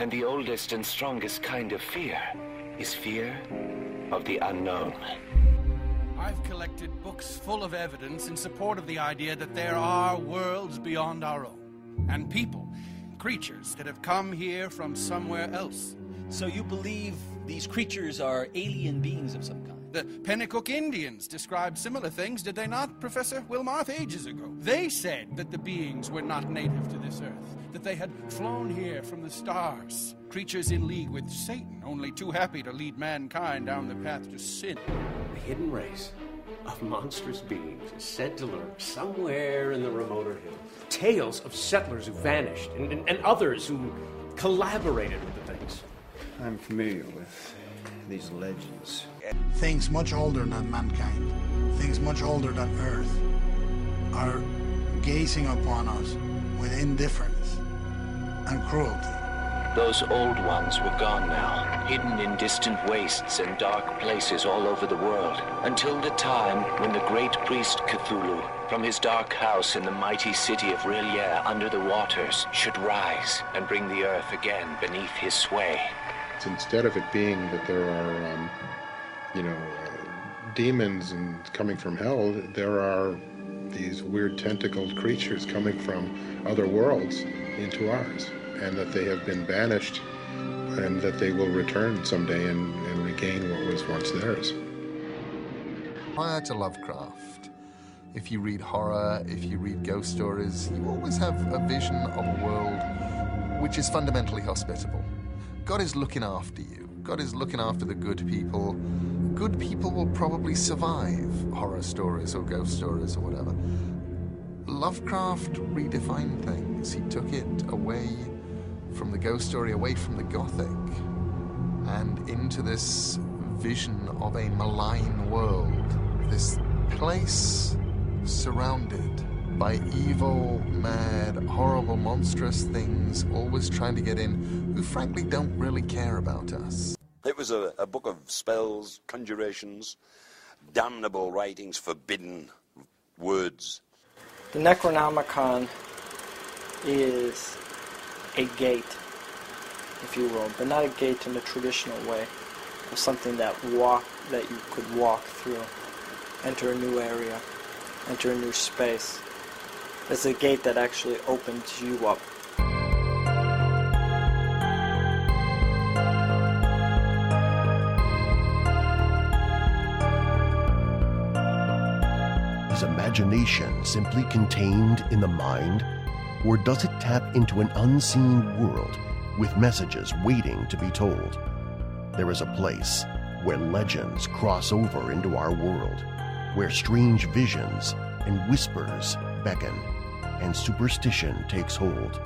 And the oldest and strongest kind of fear is fear of the unknown. I've collected books full of evidence in support of the idea that there are worlds beyond our own. And people, creatures that have come here from somewhere else. So you believe these creatures are alien beings of some kind? The Pennacook Indians described similar things, did they not, Professor Wilmarth, ages ago? They said that the beings were not native to this earth, that they had flown here from the stars. Creatures in league with Satan, only too happy to lead mankind down the path to sin. A hidden race of monstrous beings is said to lurk somewhere in the remoter hills. Tales of settlers who vanished and others who collaborated with the things. I'm familiar with these legends. Things much older than mankind, things much older than Earth, are gazing upon us with indifference and cruelty. Those old ones were gone now, hidden in distant wastes and dark places all over the world, until the time when the great priest Cthulhu, from his dark house in the mighty city of R'lyeh under the waters, should rise and bring the earth again beneath his sway. Instead of it being that there are, demons and coming from hell, there are these weird tentacled creatures coming from other worlds into ours, and that they have been banished, and that they will return someday and regain what was once theirs. Prior to Lovecraft, if you read horror, if you read ghost stories, you always have a vision of a world which is fundamentally hospitable. God is looking after you. God is looking after the good people. Good people will probably survive horror stories or ghost stories or whatever. Lovecraft redefined things. He took it away from the ghost story, away from the Gothic, and into this vision of a malign world. This place surrounded by evil, mad, horrible, monstrous things always trying to get in, who frankly don't really care about us. It was a book of spells, conjurations, damnable writings, forbidden words. The Necronomicon is a gate, if you will, but not a gate in the traditional way of something that you could walk through, enter a new area, enter a new space. It's a gate that actually opens you up. Is imagination simply contained in the mind, or does it tap into an unseen world with messages waiting to be told? There is a place where legends cross over into our world, where strange visions and whispers beckon, and superstition takes hold.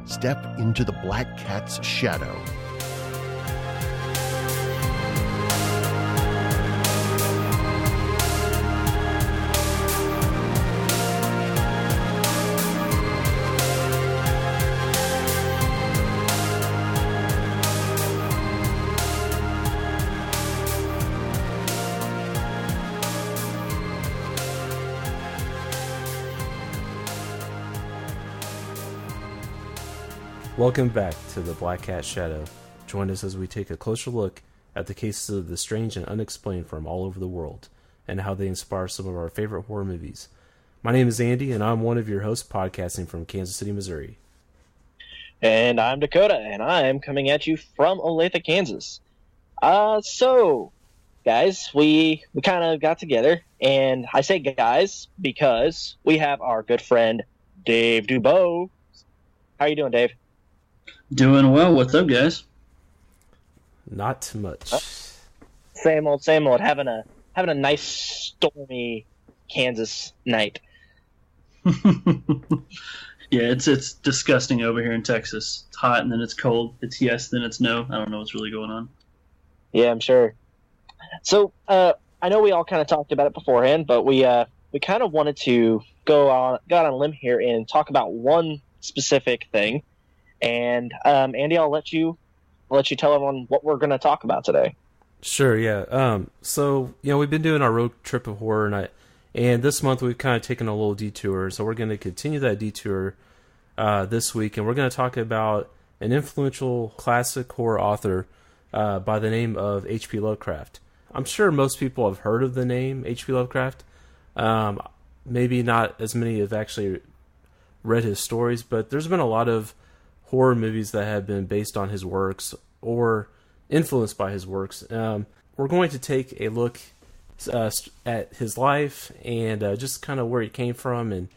Step into the Black Cat's shadow. Welcome back to the Black Cat Shadow. Join us as we take a closer look at the cases of the strange and unexplained from all over the world, and how they inspire some of our favorite horror movies. My name is Andy, and I'm one of your hosts podcasting from Kansas City, Missouri. And I'm Dakota, and I'm coming at you from Olathe, Kansas. So, guys, we kind of got together, and I say guys because we have our good friend Dave Dubow. How are you doing, Dave? Doing well. What's up, guys? Not too much. Same old, same old. Having a nice stormy Kansas night. Yeah, it's disgusting over here in Texas. It's hot and then it's cold. It's yes, then it's no. I don't know what's really going on. Yeah, I'm sure. So I know we all kind of talked about it beforehand, but we kind of wanted to got on a limb here and talk about one specific thing. And Andy, I'll let you tell everyone what we're going to talk about today. Sure, yeah. So we've been doing our road trip of horror, and this month we've kind of taken a little detour. So we're going to continue that detour this week, and we're going to talk about an influential classic horror author by the name of H.P. Lovecraft. I'm sure most people have heard of the name H.P. Lovecraft. Maybe not as many have actually read his stories, but there's been a lot of horror movies that have been based on his works or influenced by his works. We're going to take a look at his life and just kind of where he came from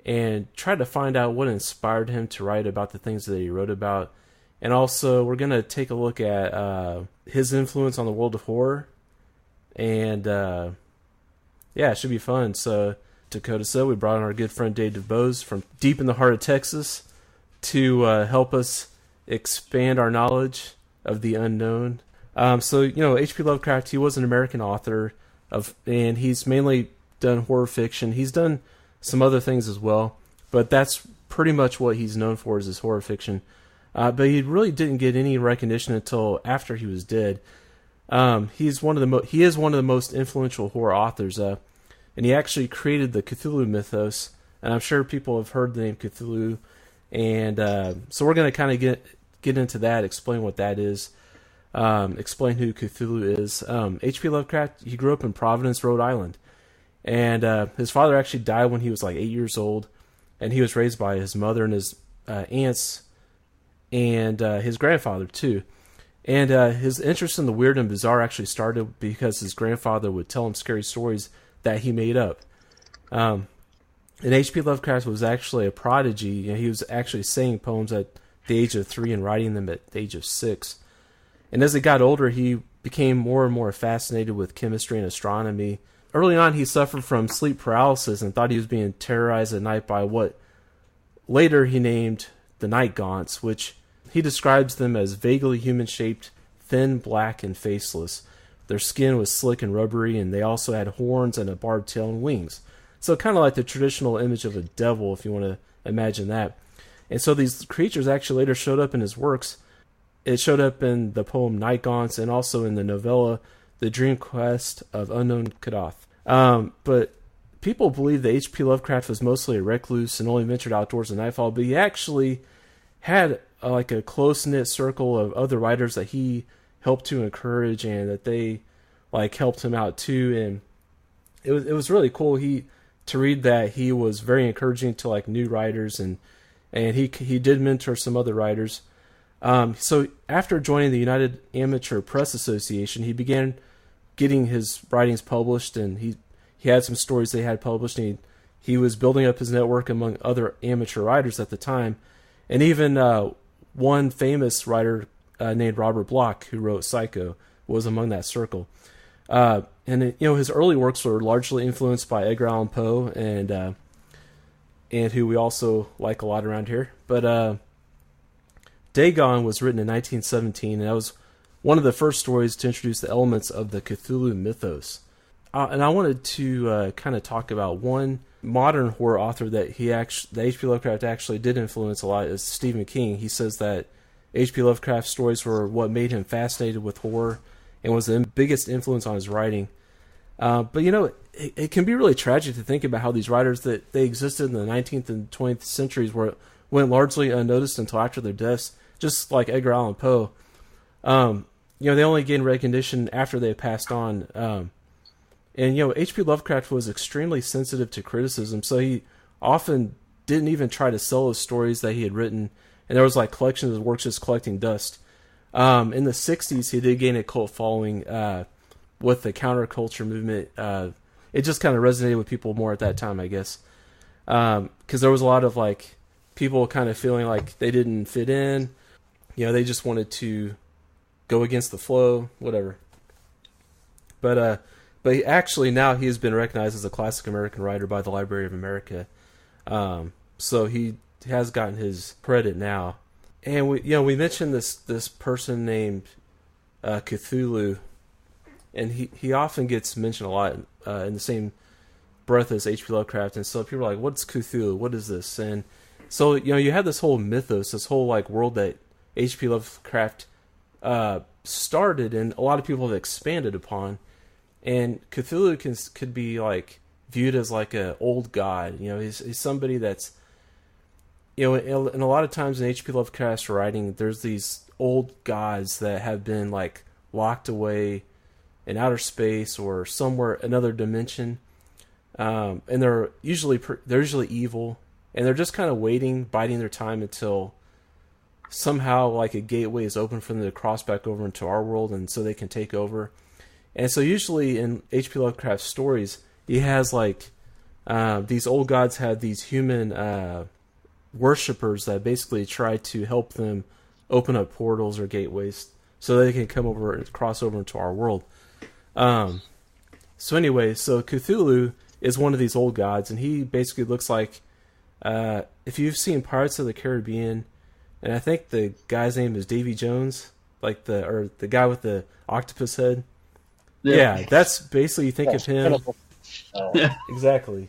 and try to find out what inspired him to write about the things that he wrote about. And also, we're going to take a look at his influence on the world of horror. And, yeah, it should be fun. So, Dakota said we brought in our good friend Dave DeBose from deep in the heart of Texas to help us expand our knowledge of the unknown. So, H.P. Lovecraft, he was an American author, and he's mainly done horror fiction. He's done some other things as well, but that's pretty much what he's known for, is his horror fiction. But he really didn't get any recognition until after he was dead. He is one of the most influential horror authors, and he actually created the Cthulhu mythos. And I'm sure people have heard the name Cthulhu, and so we're going to kind of get into that, explain what that is, explain who Cthulhu is. H.P. Lovecraft, he grew up in Providence, Rhode Island, and his father actually died when he was like 8 years old, and he was raised by his mother and his aunts and his grandfather too. And his interest in the weird and bizarre actually started because his grandfather would tell him scary stories that he made up. And H.P. Lovecraft was actually a prodigy. He was actually saying poems at the age of 3 and writing them at the age of 6. And as he got older, he became more and more fascinated with chemistry and astronomy. Early on, he suffered from sleep paralysis and thought he was being terrorized at night by what later he named the night gaunts, which he describes them as vaguely human-shaped, thin, black, and faceless. Their skin was slick and rubbery, and they also had horns and a barbed tail and wings. So kind of like the traditional image of a devil, if you want to imagine that. And so these creatures actually later showed up in his works. It showed up in the poem Night Gaunts and also in the novella The Dream Quest of Unknown Kadath. But people believe that H.P. Lovecraft was mostly a recluse and only ventured outdoors at nightfall, but he actually had like a close-knit circle of other writers that he helped to encourage and that they like helped him out too. And it was really cool to read that he was very encouraging to like new writers, and he did mentor some other writers. So after joining the United Amateur Press Association, he began getting his writings published, and he had some stories they had published, and he was building up his network among other amateur writers at the time. And even one famous writer named Robert Bloch, who wrote Psycho, was among that circle. And his early works were largely influenced by Edgar Allan Poe, and who we also like a lot around here. But Dagon was written in 1917, and that was one of the first stories to introduce the elements of the Cthulhu mythos. And I wanted to kind of talk about one modern horror author that H.P. Lovecraft actually did influence a lot, is Stephen King. He says that H.P. Lovecraft's stories were what made him fascinated with horror and was the biggest influence on his writing. But it can be really tragic to think about how these writers that they existed in the 19th and 20th centuries went largely unnoticed until after their deaths, just like Edgar Allan Poe. They only gained recognition after they passed on. And H.P. Lovecraft was extremely sensitive to criticism, so he often didn't even try to sell his stories that he had written, and there was like collections of works just collecting dust. In the 60s, he did gain a cult following with the counterculture movement. It just kind of resonated with people more at that time, I guess, because there was a lot of like people kind of feeling like they didn't fit in. They just wanted to go against the flow, whatever. But actually now he has been recognized as a classic American writer by the Library of America. So he has gotten his credit now. And we mentioned this person named Cthulhu, and he often gets mentioned a lot in the same breath as H.P. Lovecraft. And so people are like, "What's Cthulhu? What is this?" And so you have this whole mythos, this whole like world that H.P. Lovecraft started, and a lot of people have expanded upon. And Cthulhu could be like viewed as like an old god. He's somebody that's and a lot of times in H.P. Lovecraft's writing, there's these old gods that have been like locked away in outer space or somewhere, another dimension, and they're usually evil, and they're just kind of waiting, biding their time until somehow like a gateway is open for them to cross back over into our world, and so they can take over. And so usually in H.P. Lovecraft's stories, he has like these old gods have these human worshippers that basically try to help them open up portals or gateways so they can come over and cross over into our world. So anyway, so Cthulhu is one of these old gods, and he basically looks like, if you've seen Pirates of the Caribbean, and I think the guy's name is Davy Jones, like the guy with the octopus head. Yeah, that's basically, you think of him. Exactly.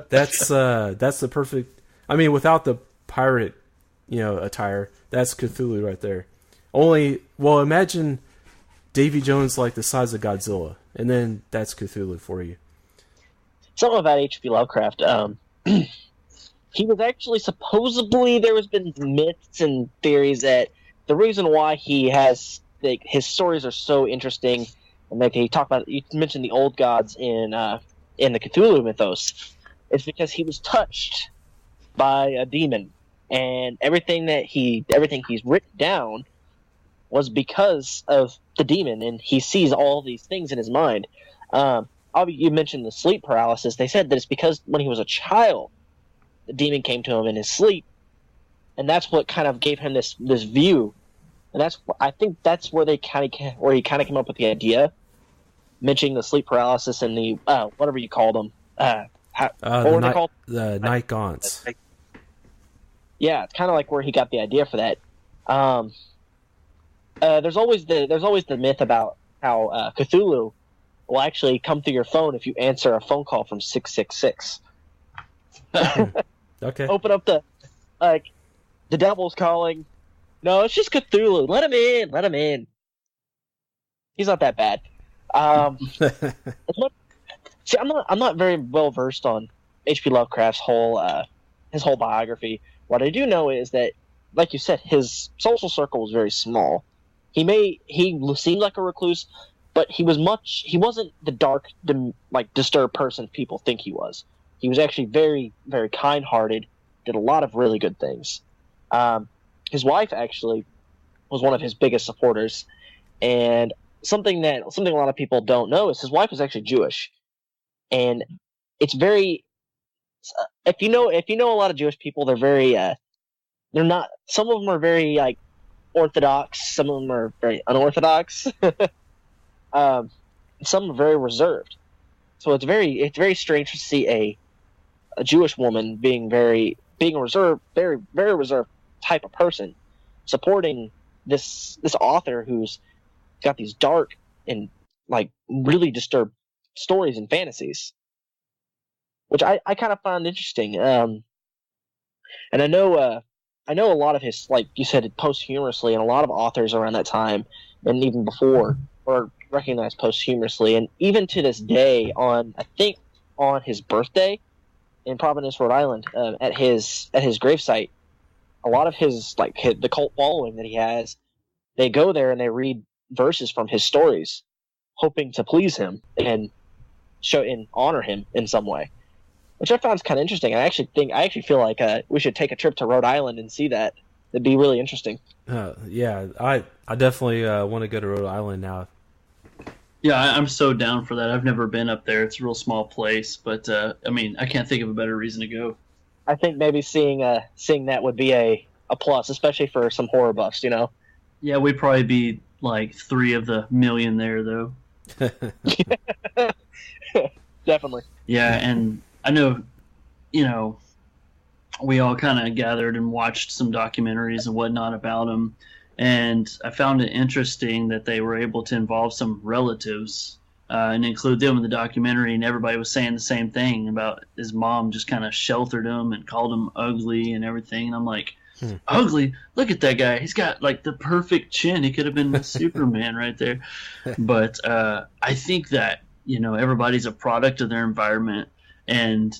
That's the perfect. I mean, without the pirate, attire, that's Cthulhu right there. Imagine Davy Jones like the size of Godzilla, and then that's Cthulhu for you. Something about H.P. Lovecraft. He was actually supposedly, there has been myths and theories that the reason why his stories are so interesting, and that he talked about, you mentioned the old gods in the Cthulhu mythos, is because he was touched by a demon, and everything he's written down was because of the demon, and he sees all these things in his mind. You mentioned the sleep paralysis. They said that it's because when he was a child, the demon came to him in his sleep, and that's what kind of gave him this view. And I think that's where he kind of came up with the idea, mentioning the sleep paralysis and the whatever you called them. What were they called? The night gaunts. Yeah, it's kind of like where he got the idea for that. There's always the myth about how Cthulhu will actually come through your phone if you answer a phone call from 666. Okay. Open up the devil's calling. No, it's just Cthulhu. Let him in. He's not that bad. See, I'm not very well versed on H.P. Lovecraft's whole biography. What I do know is that, like you said, his social circle was very small. He seemed like a recluse, but he wasn't the dark, disturbed person people think he was. He was actually very, very kind-hearted, did a lot of really good things. His wife actually was one of his biggest supporters, and something a lot of people don't know is his wife was actually Jewish, and it's very. If you know a lot of Jewish people, they're very. They're not. Some of them are very orthodox. Some of them are very unorthodox. Some are very reserved. So it's very strange to see a Jewish woman being a reserved, very, very reserved type of person, supporting this author who's got these dark and really disturbed stories and fantasies, which I kind of find interesting. And I know a lot of his, like you said, posthumously, and a lot of authors around that time and even before were recognized posthumously, and even to this day, on his birthday in Providence, Rhode Island, at his gravesite, a lot of the cult following that he has, they go there and they read verses from his stories, hoping to please him and show and honor him in some way, which I found kind of interesting. I actually feel like we should take a trip to Rhode Island and see that. It'd be really interesting. Yeah, I definitely want to go to Rhode Island now. Yeah, I'm so down for that. I've never been up there. It's a real small place, but I can't think of a better reason to go. I think maybe seeing that would be a plus, especially for some horror buffs, Yeah, we'd probably be like 3 of the million there, though. Definitely. Yeah, and I know, we all kind of gathered and watched some documentaries and whatnot about him. And I found it interesting that they were able to involve some relatives and include them in the documentary, and everybody was saying the same thing about his mom just kind of sheltered him and called him ugly and everything. And I'm like, ugly? Look at that guy. He's got the perfect chin. He could have been Superman right there. But I think that, everybody's a product of their environment. And,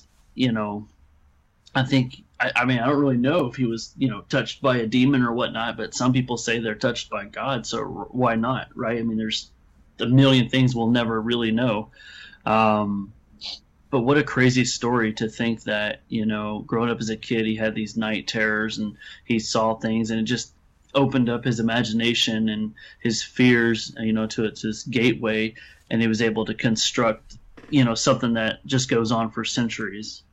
I I mean, I don't really know if he was, touched by a demon or whatnot, but some people say they're touched by God, so why not, right? I mean, there's a million things we'll never really know. But what a crazy story to think that, growing up as a kid, he had these night terrors and he saw things, and it just opened up his imagination and his fears, to its this gateway, and he was able to construct, something that just goes on for centuries,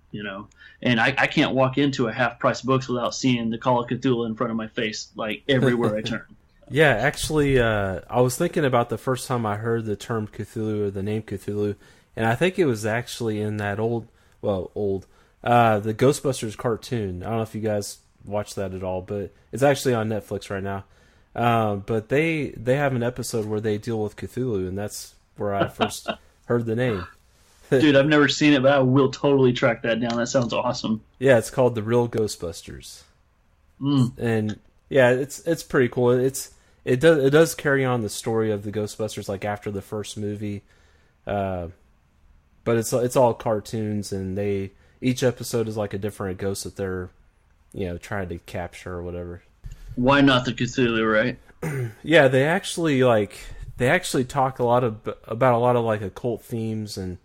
And I can't walk into a half-price books without seeing the Call of Cthulhu in front of my face, like everywhere I turn. Yeah, actually, I was thinking about the first time I heard the term Cthulhu or the name Cthulhu, and I think it was actually in that the Ghostbusters cartoon. I don't know if you guys watch that at all, but it's actually on Netflix right now. But they have an episode where they deal with Cthulhu, and that's where I first heard the name. Dude, I've never seen it, but I will totally track that down. That sounds awesome. Yeah, it's called The Real Ghostbusters. And yeah, it's pretty cool. It does carry on the story of the Ghostbusters like after the first movie. But it's all cartoons, and each episode is like a different ghost that they're trying to capture or whatever. Why not the Cthulhu, right? Yeah, they actually talk about a lot of like occult themes, and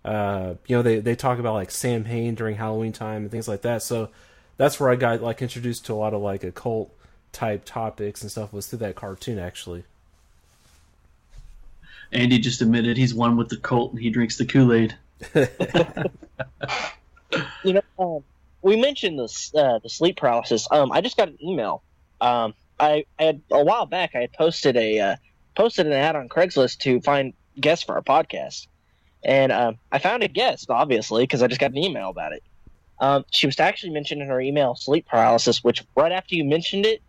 they talk about like Sam Hain during Halloween time and things like that. So that's where I got like introduced to a lot of like occult type topics and stuff, was through that cartoon actually. Andy just admitted he's one with the cult and he drinks the Kool-Aid. We mentioned the sleep paralysis. I just got an email. I had a while back. I had posted an ad on Craigslist to find guests for our podcast, and I found a guest, obviously, because I just got an email about it. She was actually mentioned in her email sleep paralysis, which right after you mentioned it,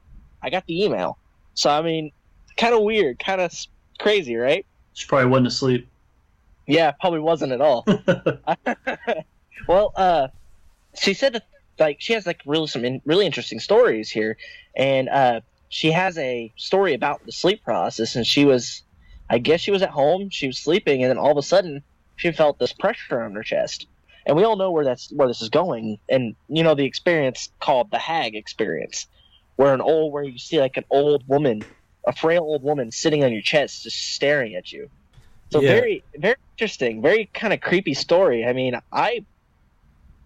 I got the email. So I mean, kind of weird, kind of crazy, right? She probably wasn't asleep. Yeah, probably wasn't at all. Well, she said that she has some really interesting stories here, and she has a story about the sleep paralysis. And I guess she was at home, she was sleeping, and then all of a sudden she felt this pressure on her chest. And we all know where this is going, and the experience called the hag experience, where you see like an old woman, a frail old woman sitting on your chest, just staring at you. So yeah. Very, very interesting, very kind of creepy story. I mean,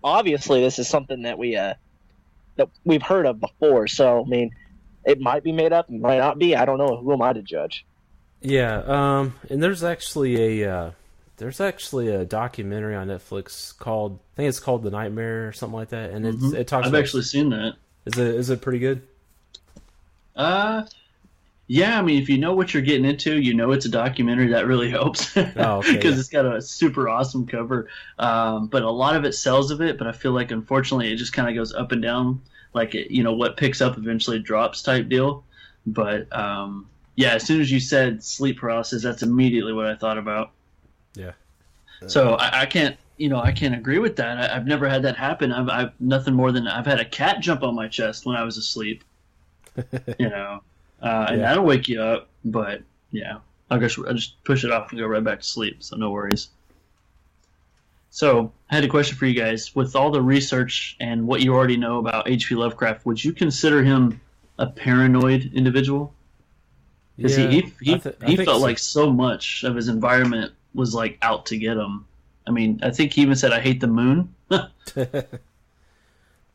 obviously this is something that we've heard of before. So I mean, it might be made up, it might not be. I don't know. Who am I to judge? Yeah. And there's actually a documentary on Netflix called, I think it's called The Nightmare or something like that, and it talks. I've actually seen that. Is it pretty good? Yeah, I mean, if you know what you're getting into, it's a documentary, that really helps. Because it's got a super awesome cover. But a lot of it sells of it, but I feel like, unfortunately, it just kind of goes up and down. Like, what picks up eventually drops type deal. But, yeah, as soon as you said sleep paralysis, that's immediately what I thought about. Yeah. So I can't, I can't agree with that. I've never had that happen. I've nothing more than I've had a cat jump on my chest when I was asleep. And that'll wake you up, but yeah, I just push it off and go right back to sleep, so no worries. So, I had a question for you guys. With all the research and what you already know about H.P. Lovecraft, would you consider him a paranoid individual? Because he felt like so much of his environment was like out to get him. I mean, I think he even said, "I hate the moon."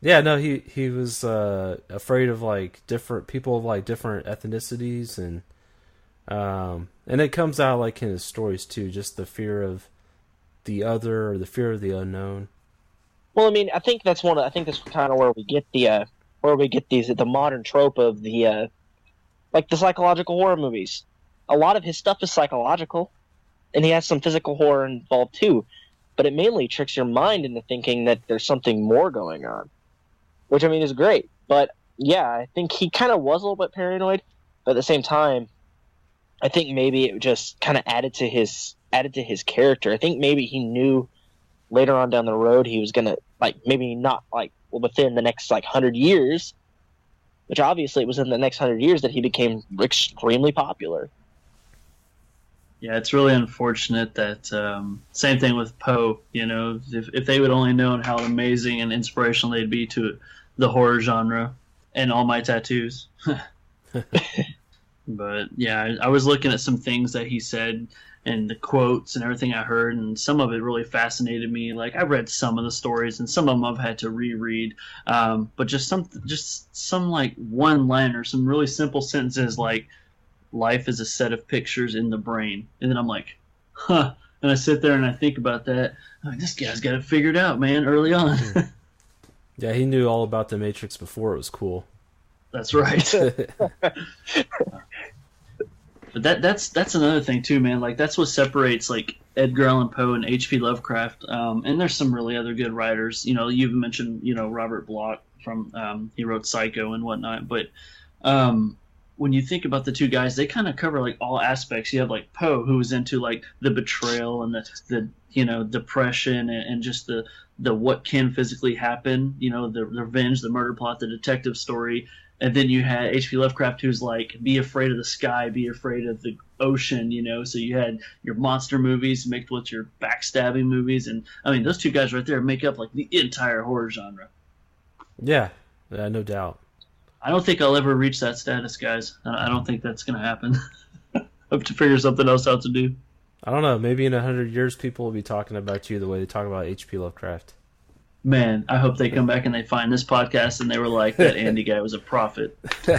Yeah, no, he was afraid of like different people of like different ethnicities, and it comes out like in his stories too, just the fear of the other or the fear of the unknown. Well, I mean, I think that's kind of where we get the modern trope of the like the psychological horror movies. A lot of his stuff is psychological, and he has some physical horror involved too, but it mainly tricks your mind into thinking that there's something more going on. Which, I mean, is great. But, yeah, I think he kind of was a little bit paranoid. But at the same time, I think maybe it just kind of added to his character. I think maybe he knew later on down the road he was going to, like, maybe not, like, within the next, like, 100 years, which obviously it was in the next 100 years that he became extremely popular. Yeah, it's really unfortunate that same thing with Poe. If they would only known how amazing and inspirational they'd be to the horror genre and all my tattoos. But yeah, I was looking at some things that he said and the quotes and everything I heard, and some of it really fascinated me. Like I read some of the stories, and some of them I've had to reread. But just some like one-liner, some really simple sentences like "Life is a set of pictures in the brain," and then I'm like, "Huh." And I sit there and I think about that. I'm like, this guy's got it figured out, man, early on. Yeah, he knew all about the Matrix before it was cool. That's right. But that's another thing too, man. Like that's what separates like Edgar Allan Poe and H.P. Lovecraft. And there's some really other good writers. You know, you've mentioned Robert Bloch from he wrote Psycho and whatnot. But when you think about the two guys, they kind of cover like all aspects. You have like Poe, who was into like the betrayal and the depression and just the what can physically happen. You know, the revenge, the murder plot, the detective story. And then you had H.P. Lovecraft, who's like, be afraid of the sky, be afraid of the ocean, So you had your monster movies mixed with your backstabbing movies. And, I mean, those two guys right there make up, like, the entire horror genre. Yeah, no doubt. I don't think I'll ever reach that status, guys. I don't think that's going to happen. I have to figure something else out to do. I don't know. Maybe in 100 years, people will be talking about you the way they talk about H.P. Lovecraft. Man, I hope they come back and they find this podcast and they were like, that Andy guy was a prophet. Hey,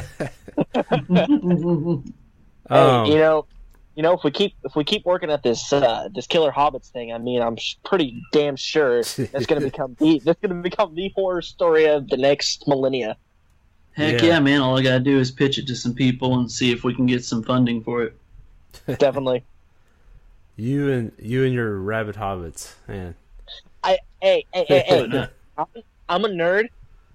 if we keep working at this Killer Hobbits thing, I mean, I'm pretty damn sure that's going to become the horror story of the next millennia. Heck yeah, man! All I gotta do is pitch it to some people and see if we can get some funding for it. Definitely. You and your rabbit hobbits, man. Hey. I'm a nerd.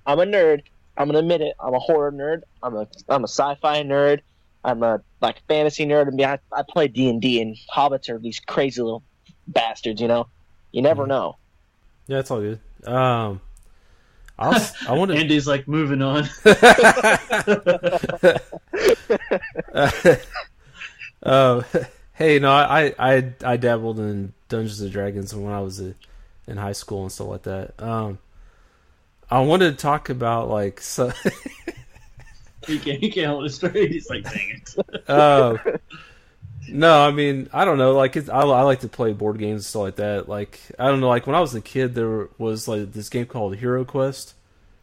I'm gonna admit it. I'm a horror nerd. I'm a sci-fi nerd. I'm a fantasy nerd. I mean, I play D&D, and hobbits are these crazy little bastards. You never know. Yeah, it's all good. I want to. Andy's like moving on. Hey, no, I dabbled in Dungeons and Dragons when I was in high school and stuff like that. I wanted to talk about he can't hold it straight. He's like, dang it. No, I mean, I don't know. Like, I like to play board games and stuff like that. Like, I don't know. Like, when I was a kid, there was like this game called Hero Quest.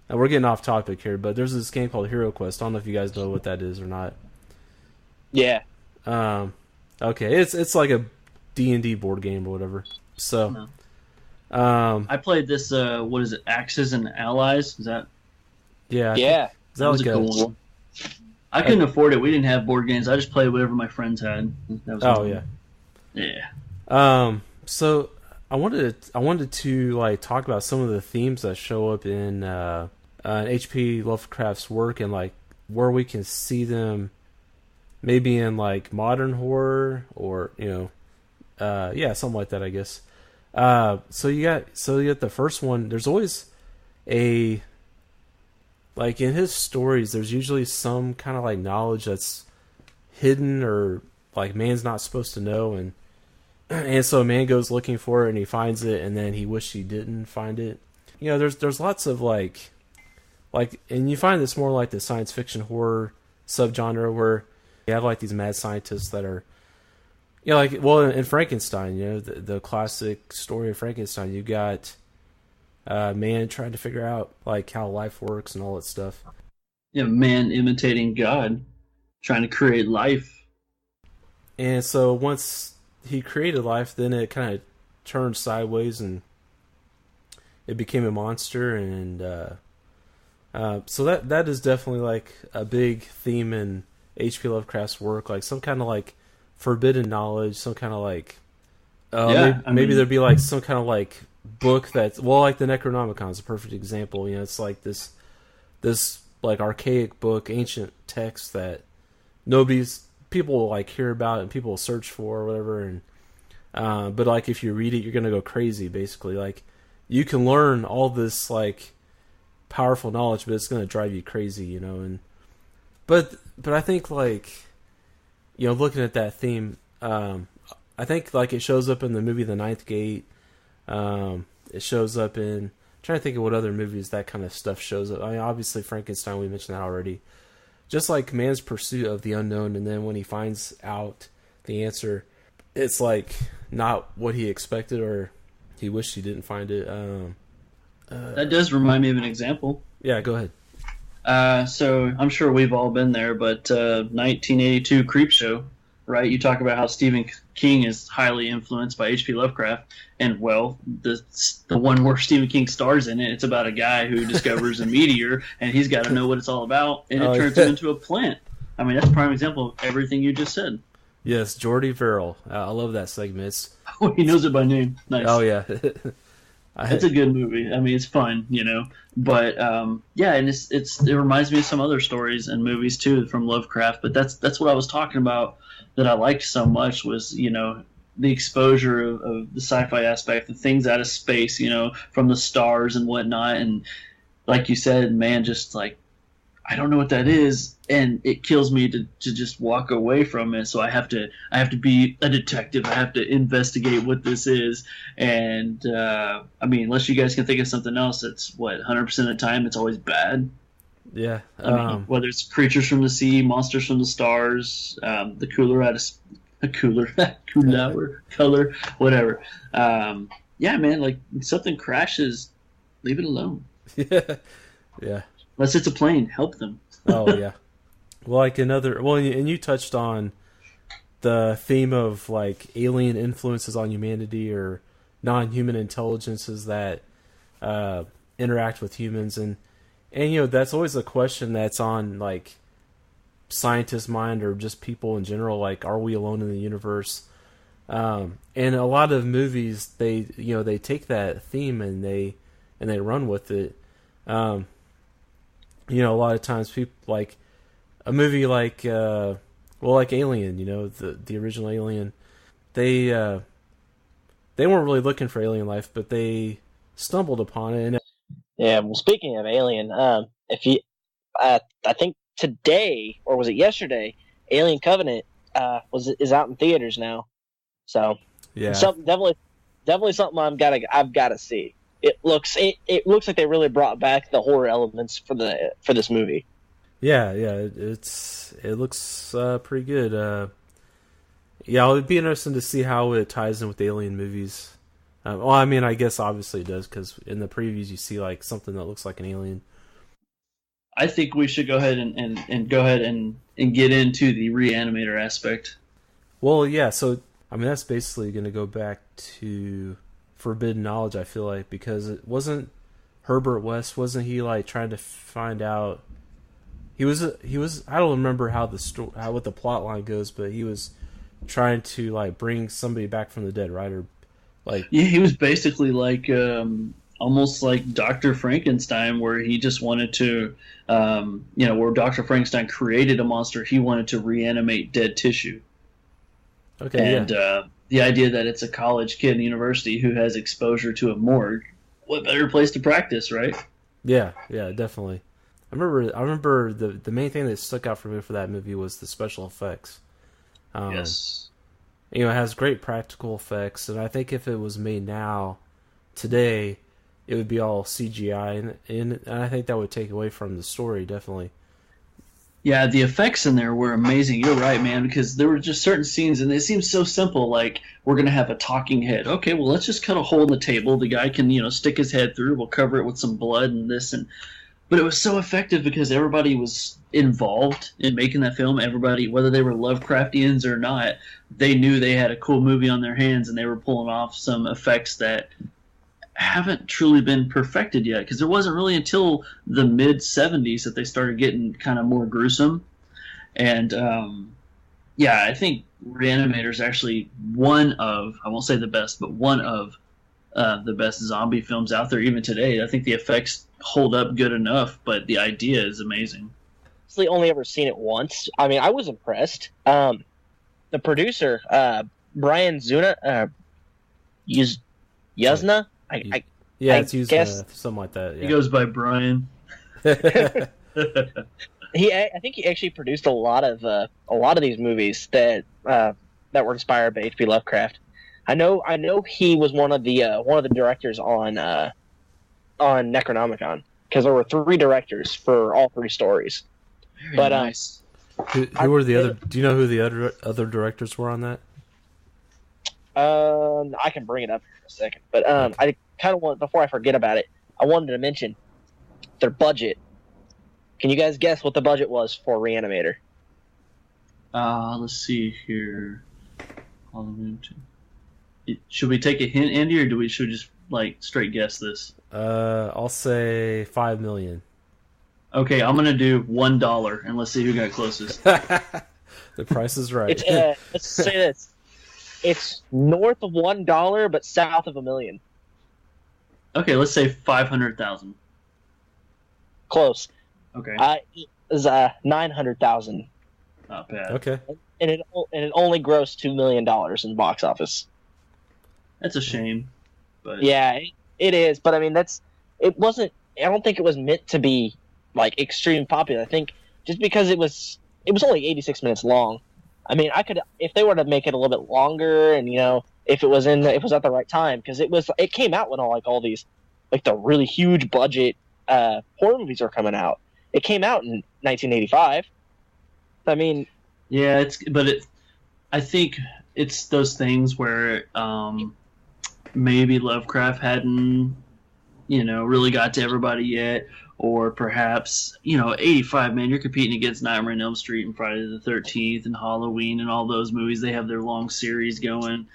And we're getting off topic here, but there's this game called Hero Quest. I don't know if you guys know what that is or not. Yeah. Okay, it's like a D&D board game or whatever. So, no. I played this. What is it? Axes and Allies. Is that? Yeah. Yeah. Is that like a cool one? I couldn't afford it. We didn't have board games. I just played whatever my friends had. That was yeah. So I wanted to like talk about some of the themes that show up in H.P. Lovecraft's work and like where we can see them, maybe in like modern horror or something like that, I guess. So you got the first one. There's always like in his stories, there's usually some kind of like knowledge that's hidden or like man's not supposed to know, and so a man goes looking for it and he finds it, and then he wished he didn't find it. There's lots of like, and you find this more like the science fiction horror subgenre where you have like these mad scientists that are, in Frankenstein, the classic story of Frankenstein, you got man trying to figure out like how life works and all that stuff. Yeah, man imitating God, trying to create life. And so once he created life, then it kind of turned sideways and it became a monster. And so that is definitely like a big theme in H.P. Lovecraft's work, like some kind of like forbidden knowledge, some kind of like maybe there'd be like some kind of like book that's like the Necronomicon is a perfect example. It's like this like archaic book, ancient text that people will like hear about and people will search for or whatever, and but like if you read it, you're gonna go crazy. Basically, like you can learn all this like powerful knowledge, but it's gonna drive you crazy, and but I think like looking at that theme, I think like it shows up in the movie The Ninth Gate. It shows up in trying to think of what other movies that kind of stuff shows up. I mean, obviously Frankenstein, we mentioned that already. Just like man's pursuit of the unknown, and then when he finds out the answer, it's like not what he expected, or he wished he didn't find it. That does remind me of an example. Yeah, go ahead. So I'm sure we've all been there, but 1982 Creepshow, right? You talk about how Stephen King is highly influenced by H.P. Lovecraft, and well, the one where Stephen King stars in it, it's about a guy who discovers a meteor, and he's got to know what it's all about, and it turns him into a plant. I mean, that's a prime example of everything you just said. Yes, Jordy Verrill. I love that segment. Oh, he knows it by name. Nice. Oh, yeah. It's a good movie. I mean, it's fun, But yeah, and it reminds me of some other stories and movies too from Lovecraft. But that's what I was talking about that I liked so much was the exposure of the sci-fi aspect, the things out of space, from the stars and whatnot. And like you said, man, just like I don't know what that is, and it kills me to just walk away from it. So I have to be a detective. I have to investigate what this is. And I mean, unless you guys can think of something else, that's 100% of the time it's always bad. Yeah. I mean, whether it's creatures from the sea, monsters from the stars, the color, whatever. Yeah, man, like something crashes, leave it alone. Yeah. Unless it's a plane, help them. Oh yeah. Well, and you touched on the theme of like alien influences on humanity or non-human intelligences that interact with humans, and that's always a question that's on like scientists' mind or just people in general. Like, are we alone in the universe? And a lot of movies, they take that theme and they run with it. A lot of times people like a movie like like Alien, the original Alien, they weren't really looking for alien life, but they stumbled upon it. And yeah, well, speaking of Alien, I think today, or was it yesterday, Alien Covenant is out in theaters now. So yeah, definitely something I've got to see. It looks like they really brought back the horror elements for this movie. Yeah, it looks pretty good. Yeah, it would be interesting to see how it ties in with the Alien movies. Well, I mean, I guess obviously it does, because in the previews you see like something that looks like an alien. I think we should go ahead and go ahead and get into the Reanimator aspect. Well, yeah, so I mean that's basically going to go back to Forbidden Knowledge, I feel like, because it wasn't Herbert West, wasn't he like trying to find out? He was I don't remember how what the plot line goes, but he was trying to like bring somebody back from the dead, right? Or like, yeah, he was basically like almost like Dr. Frankenstein, where he just wanted to where Dr. Frankenstein created a monster, he wanted to reanimate dead tissue. Okay, and the idea that it's a college kid in university who has exposure to a morgue, what better place to practice, right? Yeah, definitely. I remember the main thing that stuck out for me for that movie was the special effects. Yes. It has great practical effects, and I think if it was made today, it would be all CGI, and I think that would take away from the story, definitely. Yeah, the effects in there were amazing. You're right, man, because there were just certain scenes, and it seems so simple, like, we're going to have a talking head. Okay, well, let's just cut a hole in the table. The guy can, stick his head through. We'll cover it with some blood and this. But it was so effective because everybody was involved in making that film. Everybody, whether they were Lovecraftians or not, they knew they had a cool movie on their hands, and they were pulling off some effects that haven't truly been perfected yet, because there wasn't really until the mid-70s that they started getting kind of more gruesome. And I think Reanimator is actually one of, I won't say the best, but one of the best zombie films out there even today. I think the effects hold up good enough, but the idea is amazing. I've only ever seen it once. I mean, I was impressed. The producer, Brian Yuzna, it's used something like that. Yeah. He goes by Brian. I think he actually produced a lot of these movies that were inspired by H.P. Lovecraft. I know he was one of the directors on on Necronomicon because there were 3 directors for all 3 stories. Very nice. Who were the other? Do you know who the other directors were on that? I can bring it up in a second, but I kind of want, before I forget about it, I wanted to mention their budget. Can you guys guess what the budget was for Reanimator? Let's see here. Should we take a hint, Andy, or should we just straight guess this? I'll say $5 million. Okay, I'm gonna do $1, and let's see who got closest. The price is right. It's, let's say this: it's north of $1, but south of $1 million. Okay, let's say 500,000. Close. Okay. It was 900,000. Not bad. Okay. And it only grossed $2 million in the box office. That's a shame. But yeah, it is. But I mean, it wasn't. I don't think it was meant to be extreme popular. I think just because it was only 86 minutes long. I mean, I could, if they were to make it a little bit longer, and if it was at the right time, because it came out when all these the really huge budget horror movies are coming out. It came out in 1985. I mean, yeah, I think it's those things where maybe Lovecraft hadn't really got to everybody yet, or perhaps 85, man, you're competing against Nightmare on Elm Street and Friday the 13th and Halloween and all those movies. They have their long series going.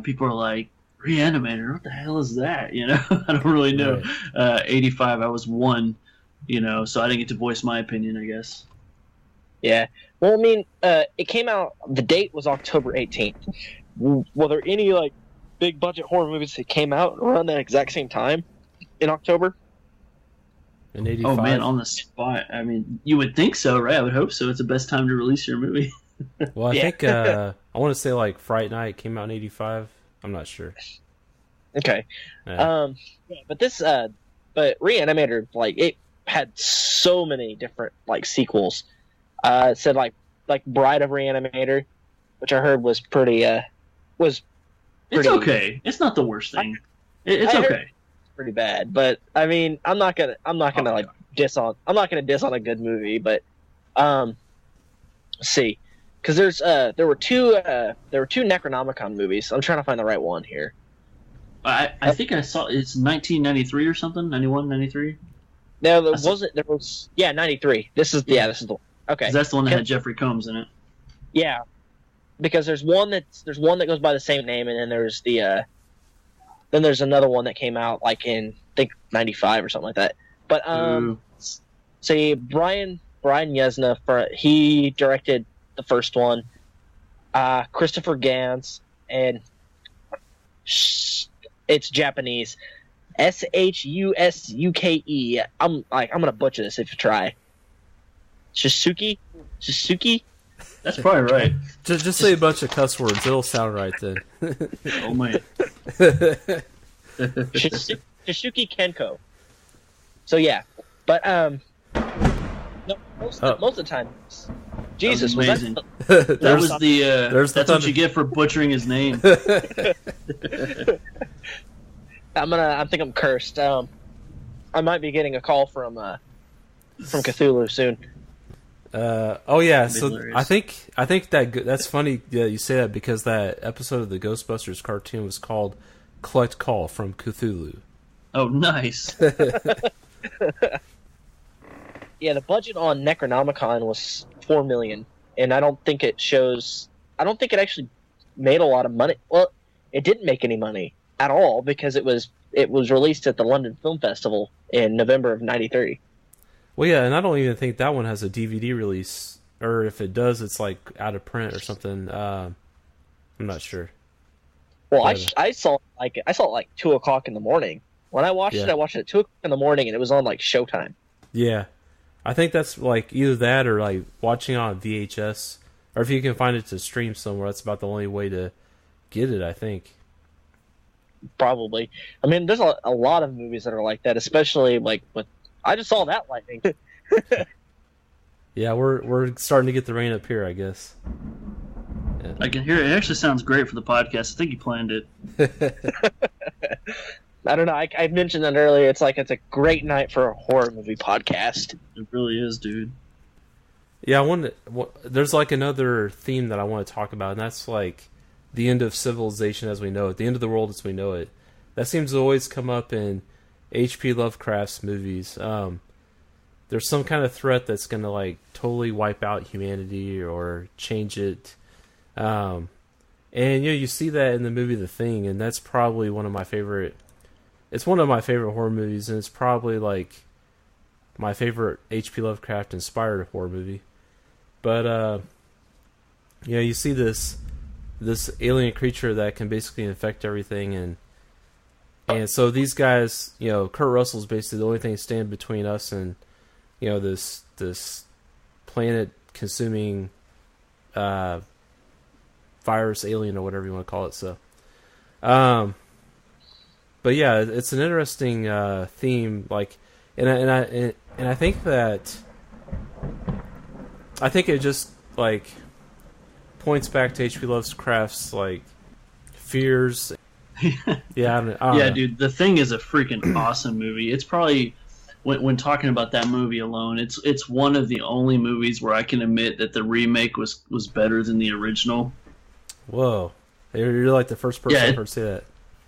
People are like, Reanimator, what the hell is that? I don't really know. Right. 85, I was 1, so I didn't get to voice my opinion, I guess. Yeah. Well, I mean, it came out, the date was October 18th. Were there any, big budget horror movies that came out around that exact same time in October? In 85? Oh, man, on the spot. I mean, you would think so, right? I would hope so. It's the best time to release your movie. Well, I think, I want to say, Fright Night came out in 85. I'm not sure. Okay. Yeah. But Reanimator, it had so many different, sequels. It said, Bride of Reanimator, which I heard was pretty, It's okay. It's not the worst thing. It's okay. It's pretty bad, but I mean, I'm not gonna diss on a good movie, but let's see, because there were two Necronomicon movies. I'm trying to find the right one here. I think I saw it's 1993 or something. 91, 93. No, there wasn't. There was 93. This is the one. Okay, that's the one that had Jeffrey Combs in it. Yeah. Because there's one that goes by the same name, and then there's then there's another one that came out in I think 95 or something like that. But see, Brian Yesna, he directed the first one. Christopher Gans, and it's Japanese, Shusuke. I'm gonna butcher this if you try. Shisuke. That's probably right. Just say a bunch of cuss words. It'll sound right then. Oh, man. Shisuke Kenko. So, yeah. But, most of the time, Jesus, was amazing. That's what you get for butchering his name. I think I'm cursed. I might be getting a call from Cthulhu soon. So I think that's funny. Yeah, you say that because that episode of the Ghostbusters cartoon was called "Collect Call from Cthulhu." Oh, nice. Yeah, the budget on Necronomicon was $4 million, and I don't think it actually made a lot of money. Well, it didn't make any money at all because it was released at the London Film Festival in November of '93. Well, yeah, and I don't even think that one has a DVD release, or if it does, it's out of print or something. I'm not sure. Well, I saw it 2:00 in the morning. When I watched it, I watched it at 2:00 in the morning, and it was on Showtime. Yeah, I think that's either that or watching on VHS, or if you can find it to stream somewhere, that's about the only way to get it. I think. Probably. I mean, there's a lot of movies that are like that, especially with. I just saw that lightning. Yeah, we're starting to get the rain up here, I guess. Yeah. I can hear it. It actually sounds great for the podcast. I think you planned it. I don't know. I mentioned that earlier. It's a great night for a horror movie podcast. It really is, dude. Yeah, there's like another theme that I want to talk about, and that's like the end of civilization as we know it, the end of the world as we know it. That seems to always come up in H.P. Lovecraft's movies. There's some kind of threat that's going to like totally wipe out humanity or change it. And you see that in the movie The Thing, and that's probably one of my favorite. It's one of my favorite horror movies, and it's probably like my favorite H.P. Lovecraft inspired horror movie. But you see this alien creature that can basically infect everything, and so these guys, Kurt Russell's basically the only thing standing between us and this planet consuming virus alien or whatever you want to call it. So, but yeah, it's an interesting theme. Like, and I think that it just like points back to H.P. Lovecraft's like fears. Yeah, I don't know. Dude, The Thing is a freaking awesome movie. It's probably when talking about that movie alone, it's one of the only movies where I can admit that the remake was better than the original. Whoa, you're like the first person I've heard say that.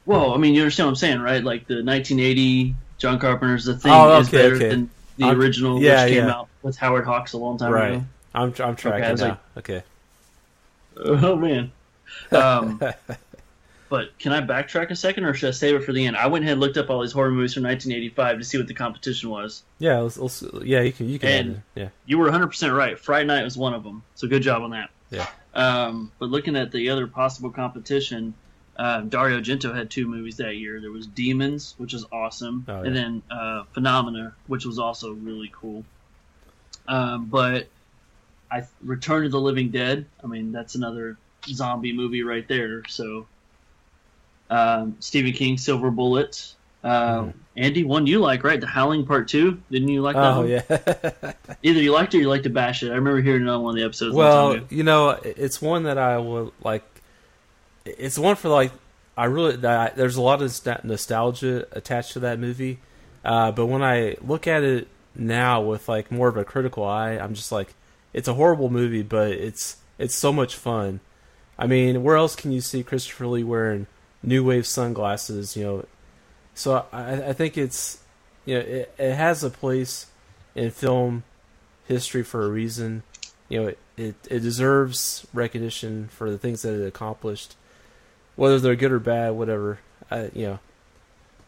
Well, I mean, you understand what I'm saying, right? Like the 1980 John Carpenter's The Thing is better than the original, which came out with Howard Hawks a long time ago. I'm tracking now. Okay. Oh man. But can I backtrack a second, or should I save it for the end? I went ahead and looked up all these horror movies from 1985 to see what the competition was. Yeah, let's you can. And you were 100% right. Fright Night was one of them. So good job on that. Yeah. But looking at the other possible competition, Dario Argento had 2 movies that year. There was Demons, which was awesome, and then Phenomena, which was also really cool. But Return of the Living Dead. I mean, that's another zombie movie right there. So. Stephen King, Silver Bullet. Andy, one you like, right? The Howling Part 2. Didn't you like that one? Oh, yeah. Either you liked it or you liked to bash it. I remember hearing it on one of the episodes. Well, it's one that I will like. It's one for like. There's a lot of nostalgia attached to that movie, but when I look at it now with like more of a critical eye, I'm just like, it's a horrible movie, but it's so much fun. I mean, where else can you see Christopher Lee wearing new wave sunglasses, so I think it's, it has a place in film history for a reason. It deserves recognition for the things that it accomplished, whether they're good or bad, whatever. Man,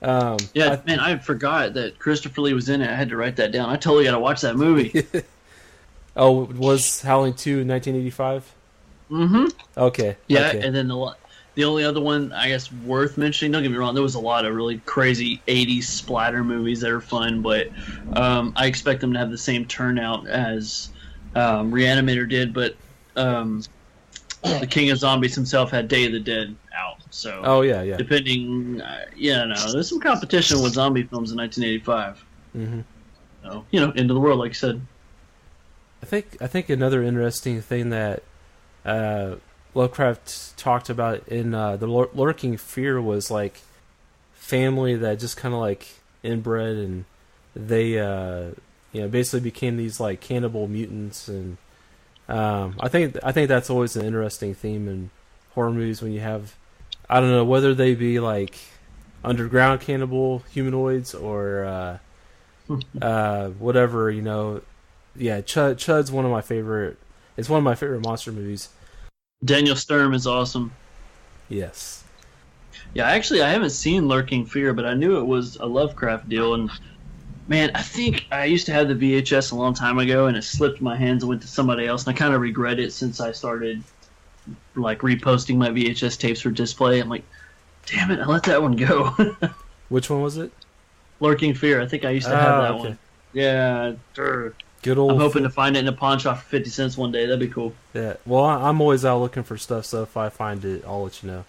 I forgot that Christopher Lee was in it. I had to write that down. I totally got to watch that movie. Oh, was Howling 2 in 1985? Mm-hmm. Okay. Yeah, okay. And then the only other one, I guess, worth mentioning, don't get me wrong, there was a lot of really crazy 80s splatter movies that are fun, but I expect them to have the same turnout as Reanimator did, but the King of Zombies himself had Day of the Dead out, so... Oh, yeah. Depending... there's some competition with zombie films in 1985. Mm-hmm. So, end of the world, like you said. I think another interesting thing that... Lovecraft talked about in the Lurking Fear was like family that just kind of like inbred, and they basically became these like cannibal mutants, and I think that's always an interesting theme in horror movies when you have, I don't know, whether they be like underground cannibal humanoids or whatever, Chud's one of my favorite. It's one of my favorite monster movies. Daniel Sturm is awesome. Yes. Yeah, actually, I haven't seen Lurking Fear, but I knew it was a Lovecraft deal. And man, I think I used to have the VHS a long time ago, and it slipped my hands and went to somebody else. And I kind of regret it since I started like reposting my VHS tapes for display. I'm like, damn it, I let that one go. Which one was it? Lurking Fear. I think I used to have that one. Yeah. Good old. I'm hoping to find it in a pawn shop for 50 cents one day. That'd be cool. Yeah. Well, I'm always out looking for stuff, so if I find it, I'll let you know.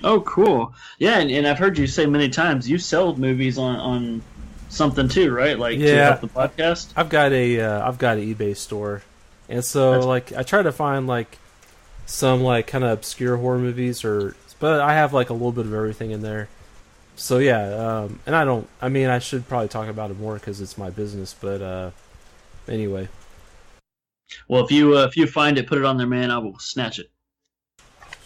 Oh, cool. Yeah, and I've heard you say many times you sell movies on something too, right? Like to help the podcast. I've got an eBay store, and so I try to find like some like kind of obscure horror movies, but I have like a little bit of everything in there. So yeah, and I should probably talk about it more because it's my business, but anyway. Well, if you find it, put it on there, man. I will snatch it.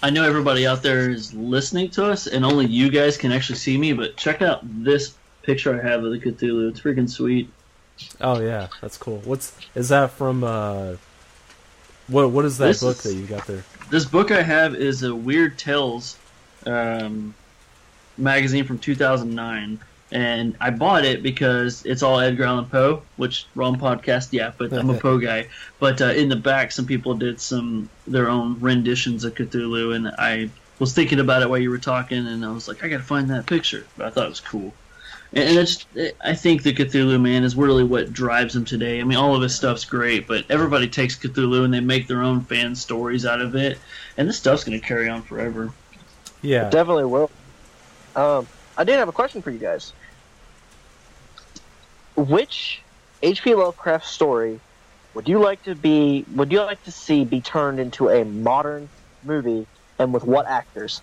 I know everybody out there is listening to us, and only you guys can actually see me. But check out this picture I have of the Cthulhu. It's freaking sweet. Oh yeah, that's cool. Is that from? What is that book that you got there? This book I have is a Weird Tales magazine from 2009. And I bought it because it's all Edgar Allan Poe, which wrong podcast, yeah, but I'm a Poe guy. But in the back, some people did their own renditions of Cthulhu, and I was thinking about it while you were talking, and I was like, I gotta find that picture. But I thought it was cool. And I think the Cthulhu, man, is really what drives him today. I mean, all of his stuff's great, but everybody takes Cthulhu and they make their own fan stories out of it, and this stuff's gonna carry on forever. Yeah, it definitely will. I did have a question for you guys. Which H.P. Lovecraft story would you like to see be turned into a modern movie, and with what actors?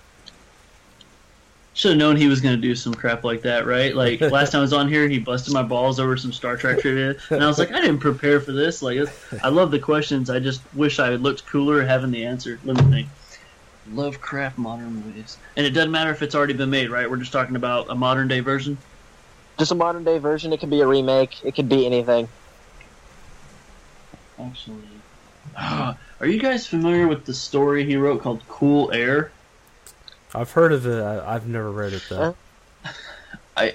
Should have known he was going to do some crap like that, right? Like, last time I was on here, he busted my balls over some Star Trek trivia, and I was like, I didn't prepare for this. Like, I love the questions. I just wish I had looked cooler having the answer. Let me think. Lovecraft modern movies. And it doesn't matter if it's already been made, right? We're just talking about a modern-day version? Just a modern-day version. It could be a remake. It could be anything. Actually, are you guys familiar with the story he wrote called Cool Air? I've heard of it. I've never read it, though. I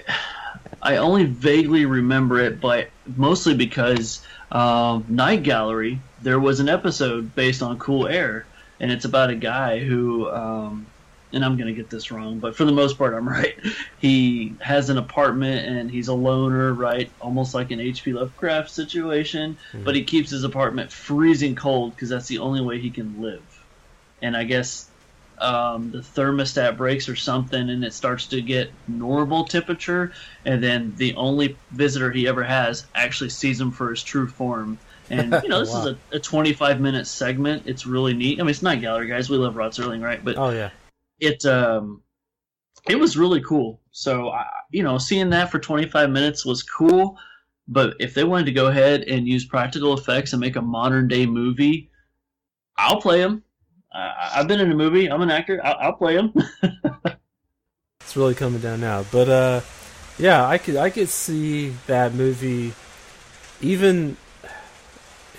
only vaguely remember it, but mostly because Night Gallery, there was an episode based on Cool Air, and it's about a guy who... and I'm going to get this wrong, but for the most part, I'm right. He has an apartment, and he's a loner, right? Almost like an H.P. Lovecraft situation, but he keeps his apartment freezing cold because that's the only way he can live. And I guess the thermostat breaks or something, and it starts to get normal temperature, and then the only visitor he ever has actually sees him for his true form. And, you know, this is a 25-minute segment. It's really neat. I mean, it's Night Gallery, guys. We love Rod Serling, right? But oh, yeah. It was really cool. So, seeing that for 25 minutes was cool. But if they wanted to go ahead and use practical effects and make a modern day movie, I'll play them. I've been in a movie. I'm an actor. I'll play them. It's really coming down now. But yeah, I could see that movie. Even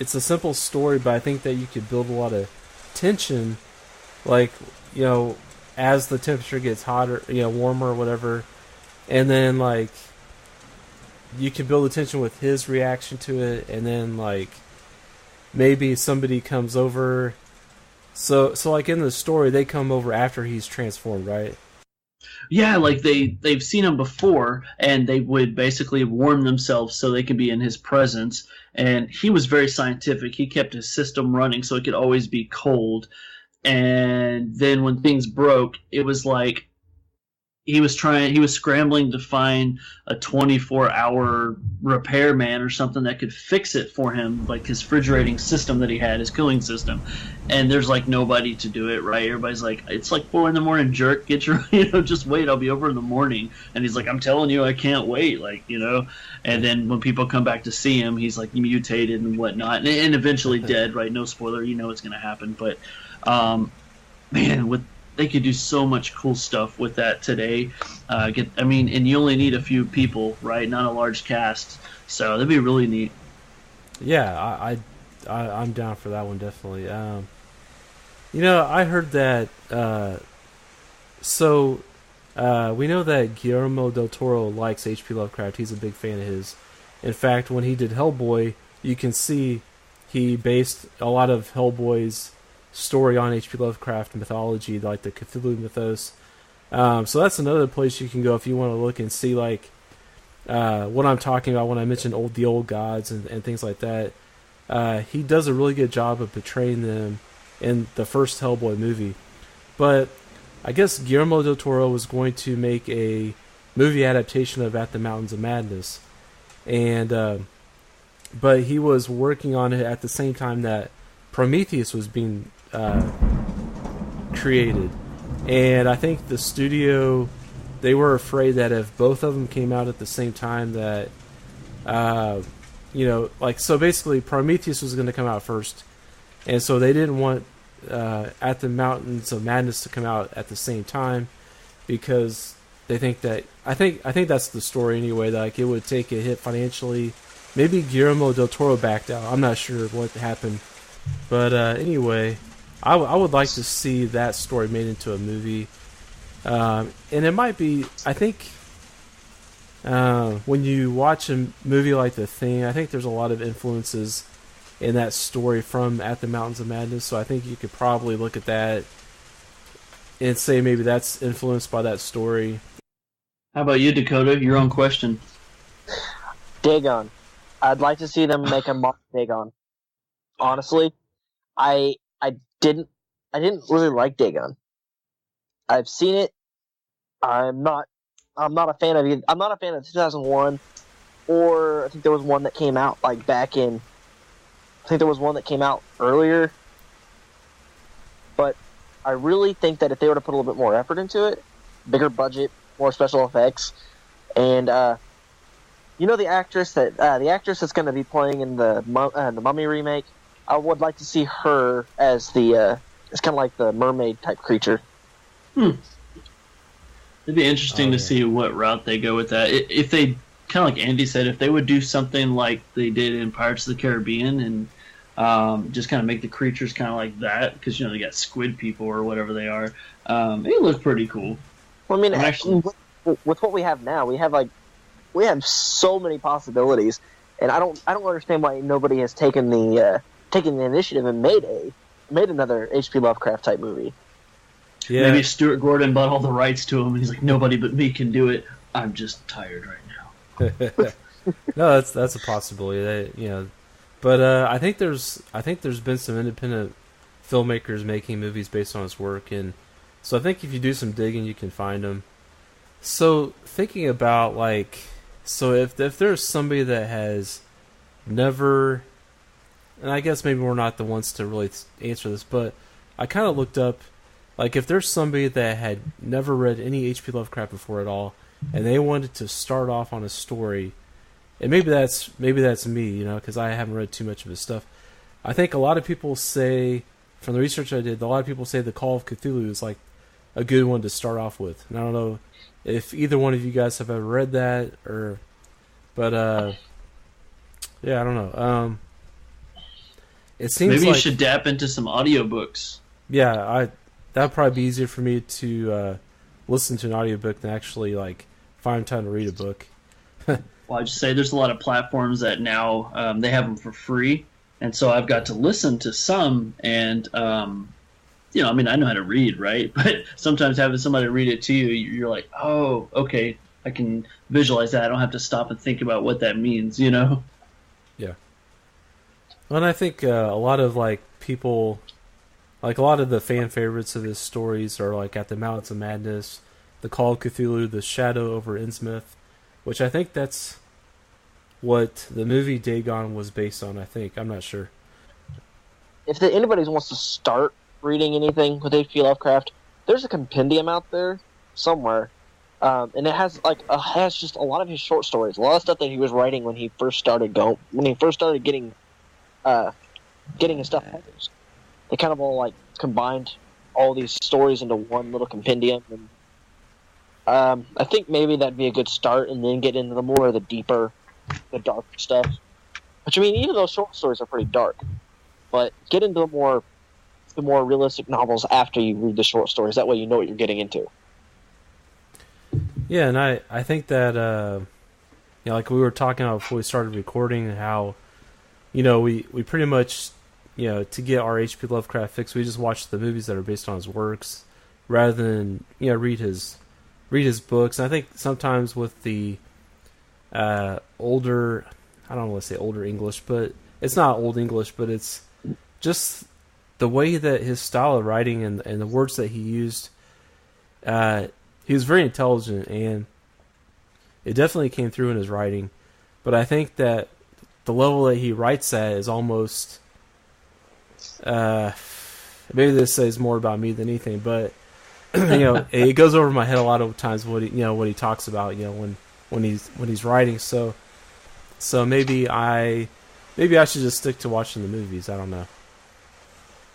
it's a simple story, but I think that you could build a lot of tension, like, as the temperature gets hotter, warmer or whatever, and then, like, you can build the tension with his reaction to it, and then, like, maybe somebody comes over. So like in the story, they come over after he's transformed, right? Yeah, like they've seen him before, and they would basically warm themselves so they could be in his presence. And he was very scientific. He kept his system running so it could always be cold. And then when things broke, it was like he was scrambling to find a 24-hour repairman or something that could fix it for him, like his refrigerating system that he had, his cooling system. And there's like nobody to do it, right? Everybody's like, it's like 4 a.m, jerk, get your, just wait, I'll be over in the morning. And he's like, I'm telling you, I can't wait, And then when people come back to see him, he's like mutated and whatnot, and eventually dead, right? No spoiler, it's going to happen. But man, they could do so much cool stuff with that today. And you only need a few people, right? Not a large cast, so that'd be really neat. Yeah, I'm down for that one, definitely. I heard that. We know that Guillermo del Toro likes H.P. Lovecraft. He's a big fan of his. In fact, when he did Hellboy, you can see he based a lot of Hellboy's story on H.P. Lovecraft mythology, like the Cthulhu mythos. So that's another place you can go if you want to look and see, like, what I'm talking about when I mentioned the old gods and things like that. He does a really good job of portraying them in the first Hellboy movie. But I guess Guillermo del Toro was going to make a movie adaptation of At the Mountains of Madness. And but he was working on it at the same time that Prometheus was being created. And I think the studio they were afraid that if both of them came out at the same time, that so basically Prometheus was going to come out first, and so they didn't want At the Mountains of Madness to come out at the same time, because they think that I think that's the story anyway. That like it would take a hit financially. Maybe Guillermo del Toro backed out. I'm not sure what happened, but anyway, I would like to see that story made into a movie, and it might be. I think when you watch a movie like The Thing, I think there's a lot of influences in that story from At the Mountains of Madness. So I think you could probably look at that and say maybe that's influenced by that story. How about you, Dakota? Your own question. Dagon. I'd like to see them make a modern Dagon. Honestly, I didn't really like Dagon. I've seen it. I'm not a fan of it. I'm not a fan of 2001, or I think there was one that came out like back in. I think there was one that came out earlier. But I really think that if they were to put a little bit more effort into it, bigger budget, more special effects, and the actress that's going to be playing in the Mummy remake, I would like to see her as the it's kind of like the mermaid type creature. It'd be interesting to see what route they go with that. If they, kind of like Andy said, if they would do something like they did in Pirates of the Caribbean and just kind of make the creatures kind of like that, because they got squid people or whatever they are, it look pretty cool. Well, I mean, actually, with what we have now, we have so many possibilities, and I don't understand why nobody has taken the initiative and made another H.P. Lovecraft type movie. Yeah. Maybe Stuart Gordon bought all the rights to him, and he's like, nobody but me can do it. I'm just tired right now. No, that's a possibility. But I think there's been some independent filmmakers making movies based on his work, and so I think if you do some digging, you can find them. So thinking about if there's somebody that has never, and I guess maybe we're not the ones to really answer this, but I kind of looked up, if there's somebody that had never read any H.P. Lovecraft before at all, and they wanted to start off on a story, and maybe that's me, because I haven't read too much of his stuff. I think a lot of people say, from the research I did, a lot of people say the Call of Cthulhu is like a good one to start off with. And I don't know if either one of you guys have ever read that, but yeah, I don't know. It seems maybe you like, should dap into some audiobooks. Yeah, that'd probably be easier for me to listen to an audiobook than actually find time to read a book. Well, I just say there's a lot of platforms that now they have them for free, and so I've got to listen to some, and I know how to read, right? But sometimes having somebody read it to you, you're like, oh, okay, I can visualize that. I don't have to stop and think about what that means, Yeah. Well, and I think a lot of people, a lot of the fan favorites of his stories are At the Mountains of Madness, The Call of Cthulhu, The Shadow over Innsmouth, which I think that's what the movie Dagon was based on, I think. I'm not sure. If anybody wants to start reading anything with H.P. Lovecraft, there's a compendium out there somewhere, and it has has just a lot of his short stories, a lot of stuff that he was writing when he first started getting his stuff published. They kind of all combined all these stories into one little compendium, and I think maybe that'd be a good start, and then get into the deeper, the dark stuff. Which, I mean, even those short stories are pretty dark, but get into the more realistic novels after you read the short stories. That way you know what you're getting into. Yeah, and I think that, like we were talking about before we started recording, how, we pretty much, to get our H.P. Lovecraft fix, we just watch the movies that are based on his works, rather than, read his books. And I think sometimes with the older, I don't want to say older English, but it's not old English, but it's just the way that his style of writing and the words that he used, he was very intelligent, and it definitely came through in his writing. But I think that the level that he writes at is almost, maybe this says more about me than anything, but it goes over my head a lot of times what he talks about, when he's writing. So maybe I should just stick to watching the movies. I don't know.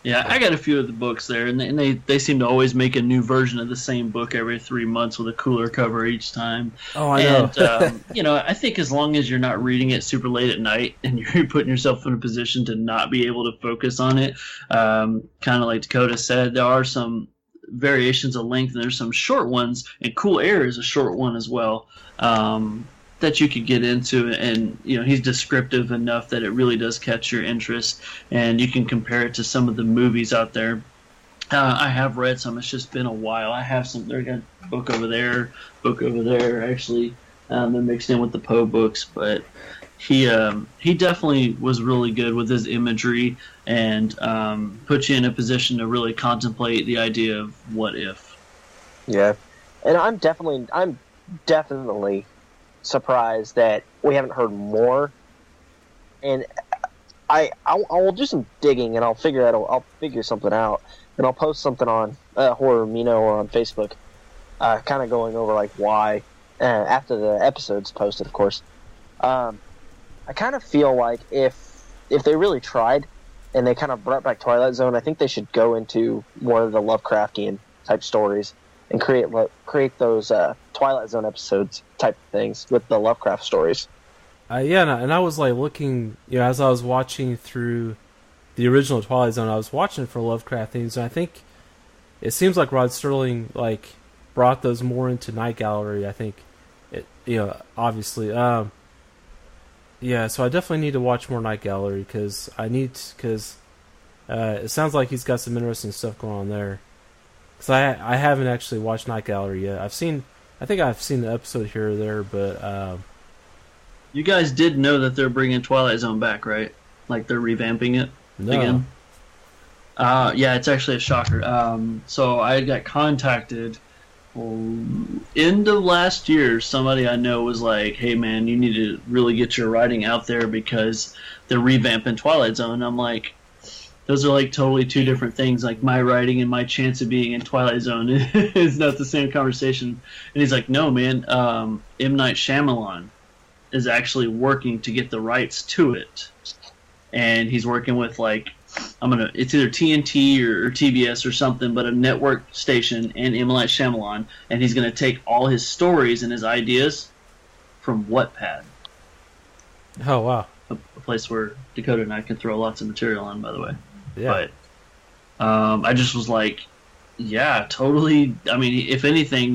Yeah, I got a few of the books there, and they seem to always make a new version of the same book every 3 months with a cooler cover each time. Oh, I know. And, I think as long as you're not reading it super late at night and you're putting yourself in a position to not be able to focus on it, kind of like Dakota said, there are some variations of length, and there's some short ones, and Cool Air is a short one as well. That you could get into, and he's descriptive enough that it really does catch your interest, and you can compare it to some of the movies out there. I have read some. It's just been a while. I have some. There got a book over there. Actually, they're mixed in with the Poe books, but he definitely was really good with his imagery and put you in a position to really contemplate the idea of what if. Yeah, and I'm definitely surprised that we haven't heard more, and I'll do some digging and I'll figure something out, and I'll post something on Horror Mino or on Facebook, kind of going over like why after the episode's posted, of course. I kind of feel like if they really tried and they kind of brought back Twilight Zone, I think they should go into more of the Lovecraftian type stories and create those Twilight Zone episodes type of things with the Lovecraft stories. Yeah, and I was like looking, as I was watching through the original Twilight Zone, I was watching for Lovecraft things, and I think it seems like Rod Serling brought those more into Night Gallery. I think, obviously, so I definitely need to watch more Night Gallery because it sounds like he's got some interesting stuff going on there. Because I haven't actually watched Night Gallery yet. I think I've seen the episode here or there, but you guys did know that they're bringing Twilight Zone back, right? Like they're revamping it again. Yeah, it's actually a shocker. So I got contacted end of last year. Somebody I know was like, "Hey, man, you need to really get your writing out there because they're revamping Twilight Zone." And I'm like, those are like totally two different things. Like my writing and my chance of being in Twilight Zone is not the same conversation. And he's like, "No, man. M. Night Shyamalan is actually working to get the rights to it, and he's working with it's either TNT or TBS or something, but a network station and M. Night Shyamalan, and he's going to take all his stories and his ideas from Wattpad." Oh wow! A place where Dakota and I can throw lots of material on, by the way. Yeah. But I just was like, yeah, totally. I mean, if anything,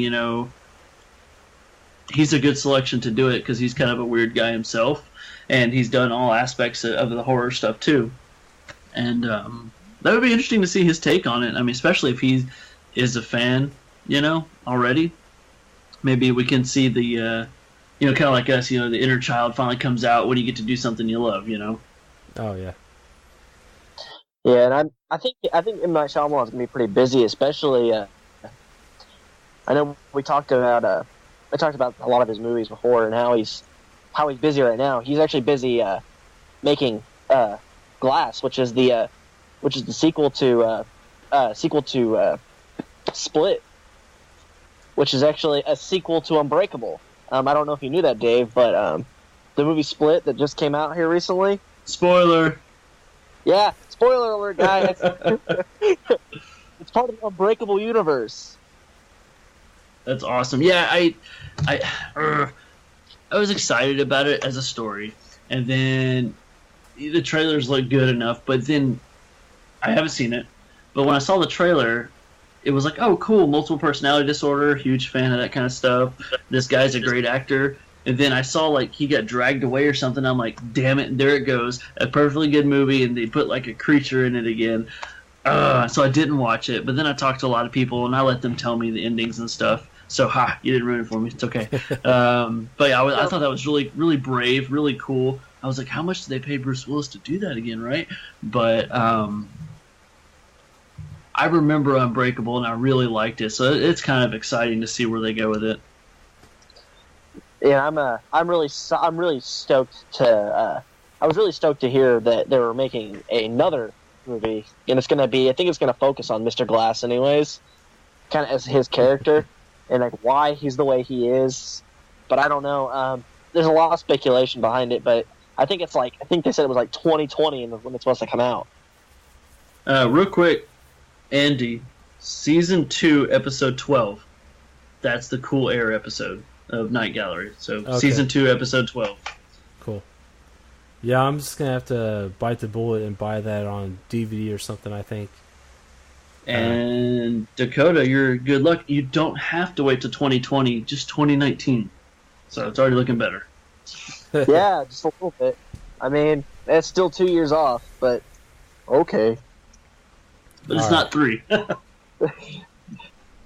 he's a good selection to do it because he's kind of a weird guy himself, and he's done all aspects of the horror stuff too. And that would be interesting to see his take on it. I mean, especially if he is a fan, already. Maybe we can see the, kind of like us, the inner child finally comes out when you get to do something you love, Oh yeah. Yeah, and I think M. Night Shyamalan's gonna be pretty busy, especially. I know we talked about a lot of his movies before and how he's busy right now. He's actually busy making Glass, which is the sequel to Split, which is actually a sequel to Unbreakable. I don't know if you knew that, Dave, but the movie Split that just came out here recently. Spoiler. Yeah, spoiler alert, guys. It's part of the Unbreakable universe. That's awesome. Yeah, I was excited about it as a story, and then the trailers looked good enough, but then I haven't seen it. But when I saw the trailer, it was like, oh, cool, multiple personality disorder, huge fan of that kind of stuff. This guy's a great actor. And then I saw he got dragged away or something. I'm like, damn it, and there it goes. A perfectly good movie, and they put a creature in it again. So I didn't watch it. But then I talked to a lot of people, and I let them tell me the endings and stuff. So, you didn't ruin it for me. It's okay. But yeah, I thought that was really, really brave, really cool. I was like, how much did they pay Bruce Willis to do that again, right? But I remember Unbreakable, and I really liked it. So it's kind of exciting to see where they go with it. Yeah, I'm really stoked to. I was really stoked to hear that they were making another movie, and I think it's gonna focus on Mr. Glass, anyways. kind of as his character and like why he's the way he is. But I don't know. There's a lot of speculation behind it, but I think it's like, I think they said it was like 2020 when it's supposed to come out. Real quick, Andy, season 2, episode 12. That's the Cool Air episode of Night Gallery. So Okay. season 2, episode 12. Cool. Yeah, I'm just gonna have to bite the bullet and buy that on DVD or something, I think. And Dakota, you're good luck. You don't have to wait till 2020, just 2019. So it's already looking better. Yeah, just a little bit. I mean, it's still 2 years off, but okay. But it's not 3.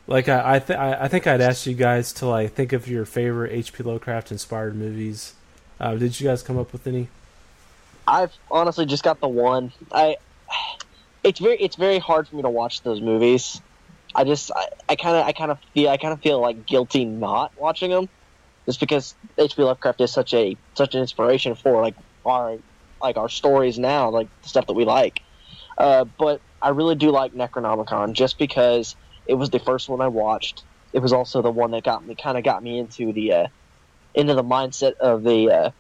Like I think I'd ask you guys to like think of your favorite H.P. Lovecraft inspired movies. Did you guys come up with any? I've honestly just got the one. It's very hard for me to watch those movies. I kind of feel like guilty not watching them, just because H.P. Lovecraft is such an inspiration for our stories now, like the stuff that we like. But I really do like Necronomicon just because it was the first one I watched. It was also the one that got me into the mindset of the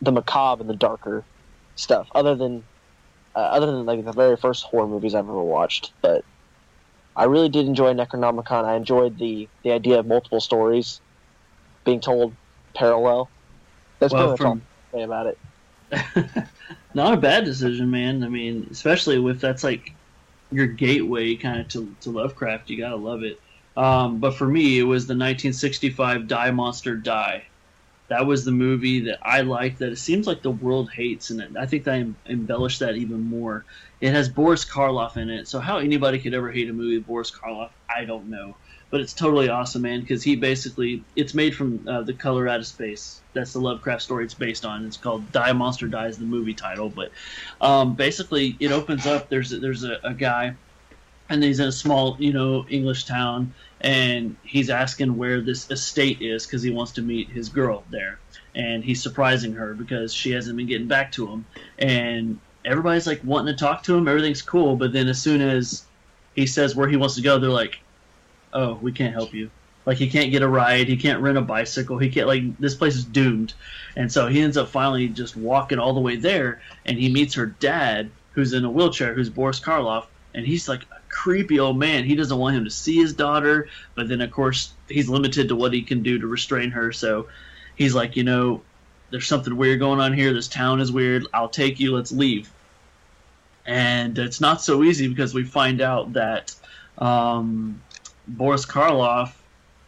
macabre and the darker stuff. Other than like the very first horror movies I've ever watched, but I really did enjoy Necronomicon. I enjoyed the idea of multiple stories being told parallel. That's pretty much all I can say about it. Not a bad decision, man. I mean, especially with that's like your gateway kind of to Lovecraft. You gotta love it. But for me, it was the 1965 Die Monster Die. That was the movie that I liked that it seems like the world hates, and I think that I embellished that even more. It has Boris Karloff in it, so how anybody could ever hate a movie with Boris Karloff, I don't know. But it's totally awesome, man, because it's made from The Color Out of Space. That's the Lovecraft story it's based on. It's called Die Monster Die is the movie title. But basically, it opens up, there's a guy, and he's in a small, English town, and he's asking where this estate is because he wants to meet his girl there. And he's surprising her because she hasn't been getting back to him. And everybody's like wanting to talk to him. Everything's cool. But then as soon as he says where he wants to go, they're like, oh, we can't help you. Like, he can't get a ride. He can't rent a bicycle. He can't, like, this place is doomed. And so he ends up finally just walking all the way there. And he meets her dad, who's in a wheelchair, who's Boris Karloff. And he's like a creepy old man. He doesn't want him to see his daughter, but then of course he's limited to what he can do to restrain her. So he's like, there's something weird going on here. This town is weird. I'll take you. Let's leave. And it's not so easy because we find out that Boris Karloff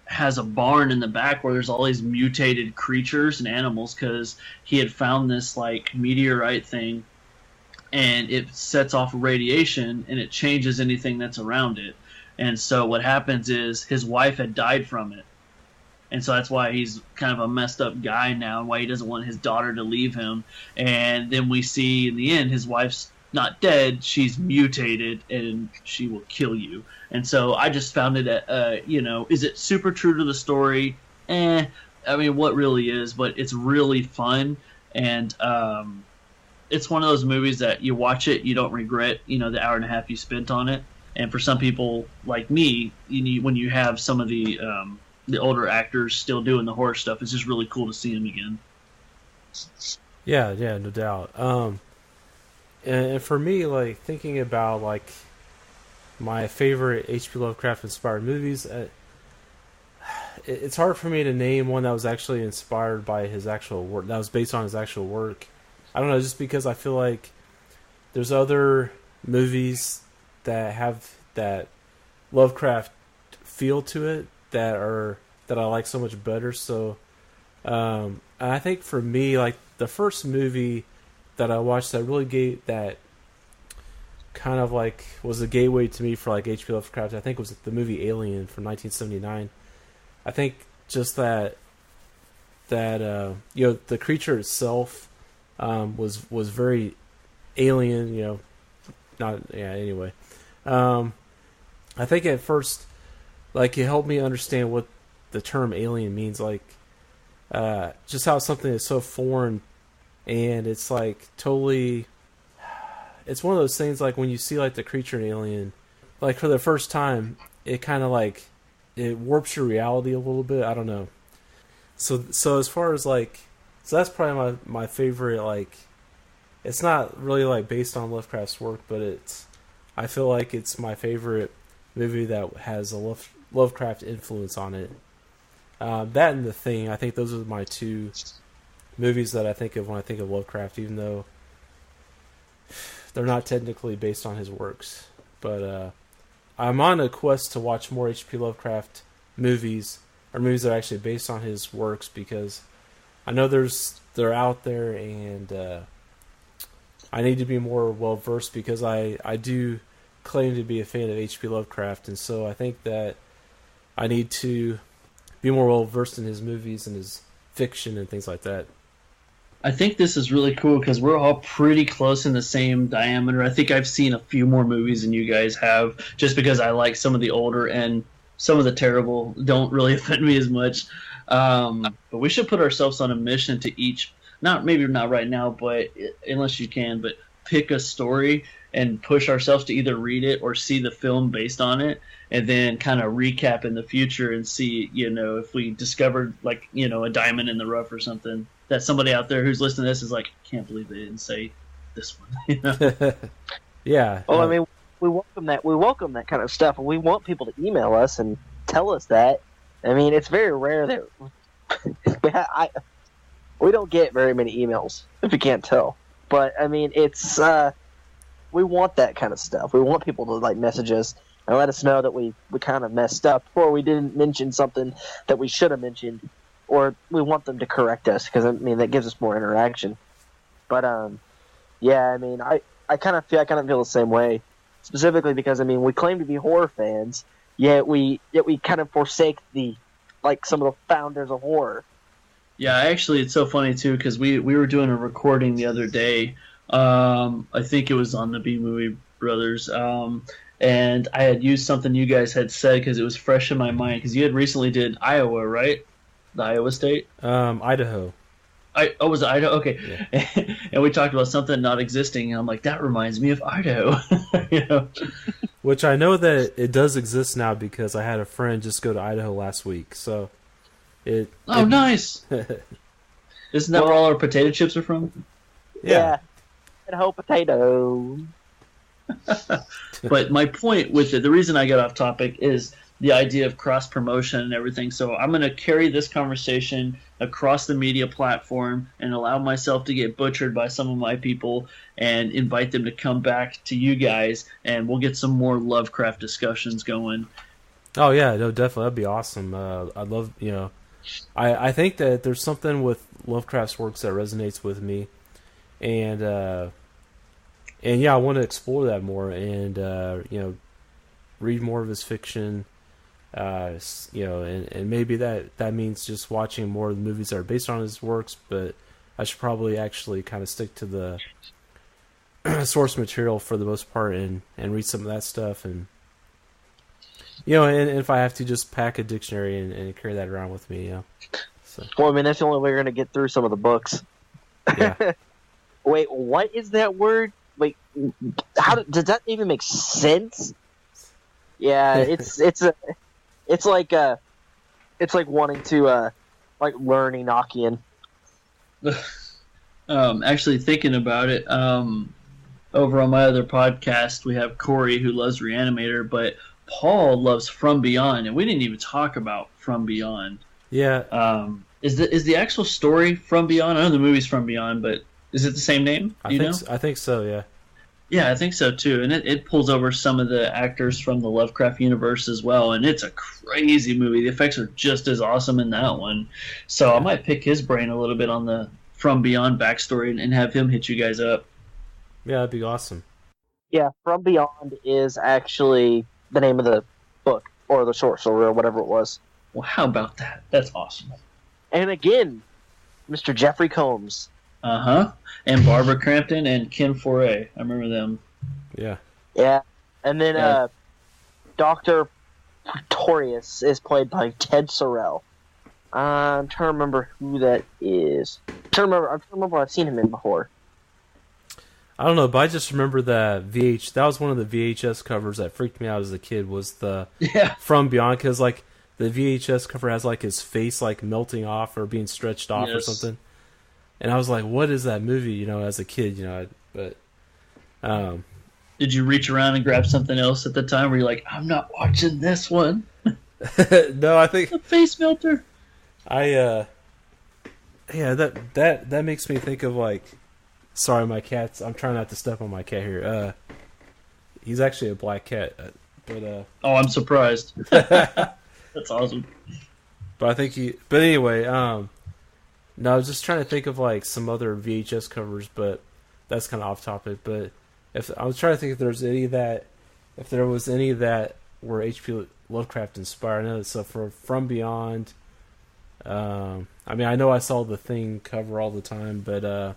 has a barn in the back where there's all these mutated creatures and animals because he had found this like meteorite thing. And it sets off radiation, and it changes anything that's around it. And so what happens is his wife had died from it. And so that's why he's kind of a messed up guy now, and why he doesn't want his daughter to leave him. And then we see in the end his wife's not dead, she's mutated, and she will kill you. And so I just found it, is it super true to the story? I mean, what really is, but it's really fun. And it's one of those movies that you watch it, you don't regret, the hour and a half you spent on it. And for some people like me, when you have some of the older actors still doing the horror stuff, it's just really cool to see them again. Yeah, no doubt. And for me, like thinking about like my favorite H.P. Lovecraft inspired movies, it's hard for me to name one that was actually inspired by his actual work, that was based on his actual work. I don't know, just because I feel like there's other movies that have that Lovecraft feel to it that I like so much better. So, I think for me, like the first movie that I watched that really gave that kind of like was a gateway to me for like H.P. Lovecraft, I think was the movie Alien from 1979. I think just that the creature itself was very alien, anyway. I think at first, like, it helped me understand what the term alien means, like, just how something is so foreign, and it's, like, totally, it's one of those things, like, when you see, like, the creature in Alien, like, for the first time, it kind of like it warps your reality a little bit. I don't know. So as far as like, so that's probably my favorite. Like, it's not really like based on Lovecraft's work, but I feel like it's my favorite movie that has a Lovecraft influence on it. That and The Thing. I think those are my two movies that I think of when I think of Lovecraft, even though they're not technically based on his works. But I'm on a quest to watch more H.P. Lovecraft movies, or movies that are actually based on his works, because I know they're out there, and I need to be more well versed, because I do claim to be a fan of H.P. Lovecraft, and so I think that I need to be more well versed in his movies and his fiction and things like that. I think this is really cool because we're all pretty close in the same diameter. I think I've seen a few more movies than you guys have, just because I like some of the older, and some of the terrible don't really offend me as much. But we should put ourselves on a mission to each, maybe not right now, but unless you can, but pick a story and push ourselves to either read it or see the film based on it, and then kind of recap in the future and see, if we discovered like, a diamond in the rough or something, that somebody out there who's listening to this is like, I can't believe they didn't say this one. Yeah. Well, I mean, we welcome that kind of stuff, and we want people to email us and tell us that. I mean, it's very rare that we don't get very many emails, if you can't tell. But I mean, it's we want that kind of stuff. We want people to like message us and let us know that we kind of messed up, or we didn't mention something that we should have mentioned, or we want them to correct us, because I mean that gives us more interaction. But yeah, I mean, I kind of feel the same way, specifically because I mean we claim to be horror fans, yet we kind of forsake some of the founders of horror. Yeah, actually, it's so funny too, because we were doing a recording the other day. I think it was on the B Movie Brothers, and I had used something you guys had said because it was fresh in my mind. Because you had recently did Iowa, right? The Iowa State? Idaho. Was it Idaho? Okay. Yeah. And we talked about something not existing, and I'm like, that reminds me of Idaho. Which I know that it does exist now, because I had a friend just go to Idaho last week. So nice. Isn't that where all our potato chips are from? Yeah. Idaho potato. But my point with it, the reason I got off topic, is the idea of cross promotion and everything. So I'm going to carry this conversation across the media platform and allow myself to get butchered by some of my people, and invite them to come back to you guys, and we'll get some more Lovecraft discussions going. Oh yeah, no, definitely, that'd be awesome. I'd love, I think that there's something with Lovecraft's works that resonates with me, and yeah, I want to explore that more, and read more of his fiction. And maybe that means just watching more of the movies that are based on his works, but I should probably actually kind of stick to the source material for the most part, and read some of that stuff, and and if I have to, just pack a dictionary and carry that around with me. So. Well, I mean, that's the only way you're going to get through some of the books. Yeah. Wait, what is that word? Wait, does that even make sense? Yeah, it's like wanting to learn Enochian. Actually, thinking about it, over on my other podcast, we have Corey, who loves Reanimator, but Paul loves From Beyond, and we didn't even talk about From Beyond. Yeah. Is the actual story From Beyond? I know the movie's From Beyond, but is it the same name? I think so, yeah. Yeah, I think so too, and it pulls over some of the actors from the Lovecraft universe as well, and it's a crazy movie. The effects are just as awesome in that one, so I might pick his brain a little bit on the From Beyond backstory and have him hit you guys up. Yeah, that'd be awesome. Yeah, From Beyond is actually the name of the book, or the short story, or whatever it was. Well, how about that? That's awesome. And again, Mr. Jeffrey Combs. Uh-huh. And Barbara Crampton and Ken Foray. I remember them. Yeah. Yeah. And then Dr. Pretorius is played by Ted Sorrell. I'm trying to remember who that is. I'm trying to remember what I've seen him in before. I don't know, but I just remember that that was one of the VHS covers that freaked me out as a kid, was the From Beyond, because like the VHS cover has like his face like melting off or being stretched off or something. And I was like, what is that movie, you know, as a kid, you know, but did you reach around and grab something else at the time where you're like, I'm not watching this one? No, I think the face melter. Yeah, that makes me think of like, sorry, my cat's, I'm trying not to step on my cat here. He's actually a black cat, but oh, I'm surprised. That's awesome. But I think but anyway, no, I was just trying to think of like some other VHS covers, but that's kind of off topic. But if I was trying to think if there was any that were H.P. Lovecraft inspired. I know so for From Beyond. I mean, I know I saw the Thing cover all the time, but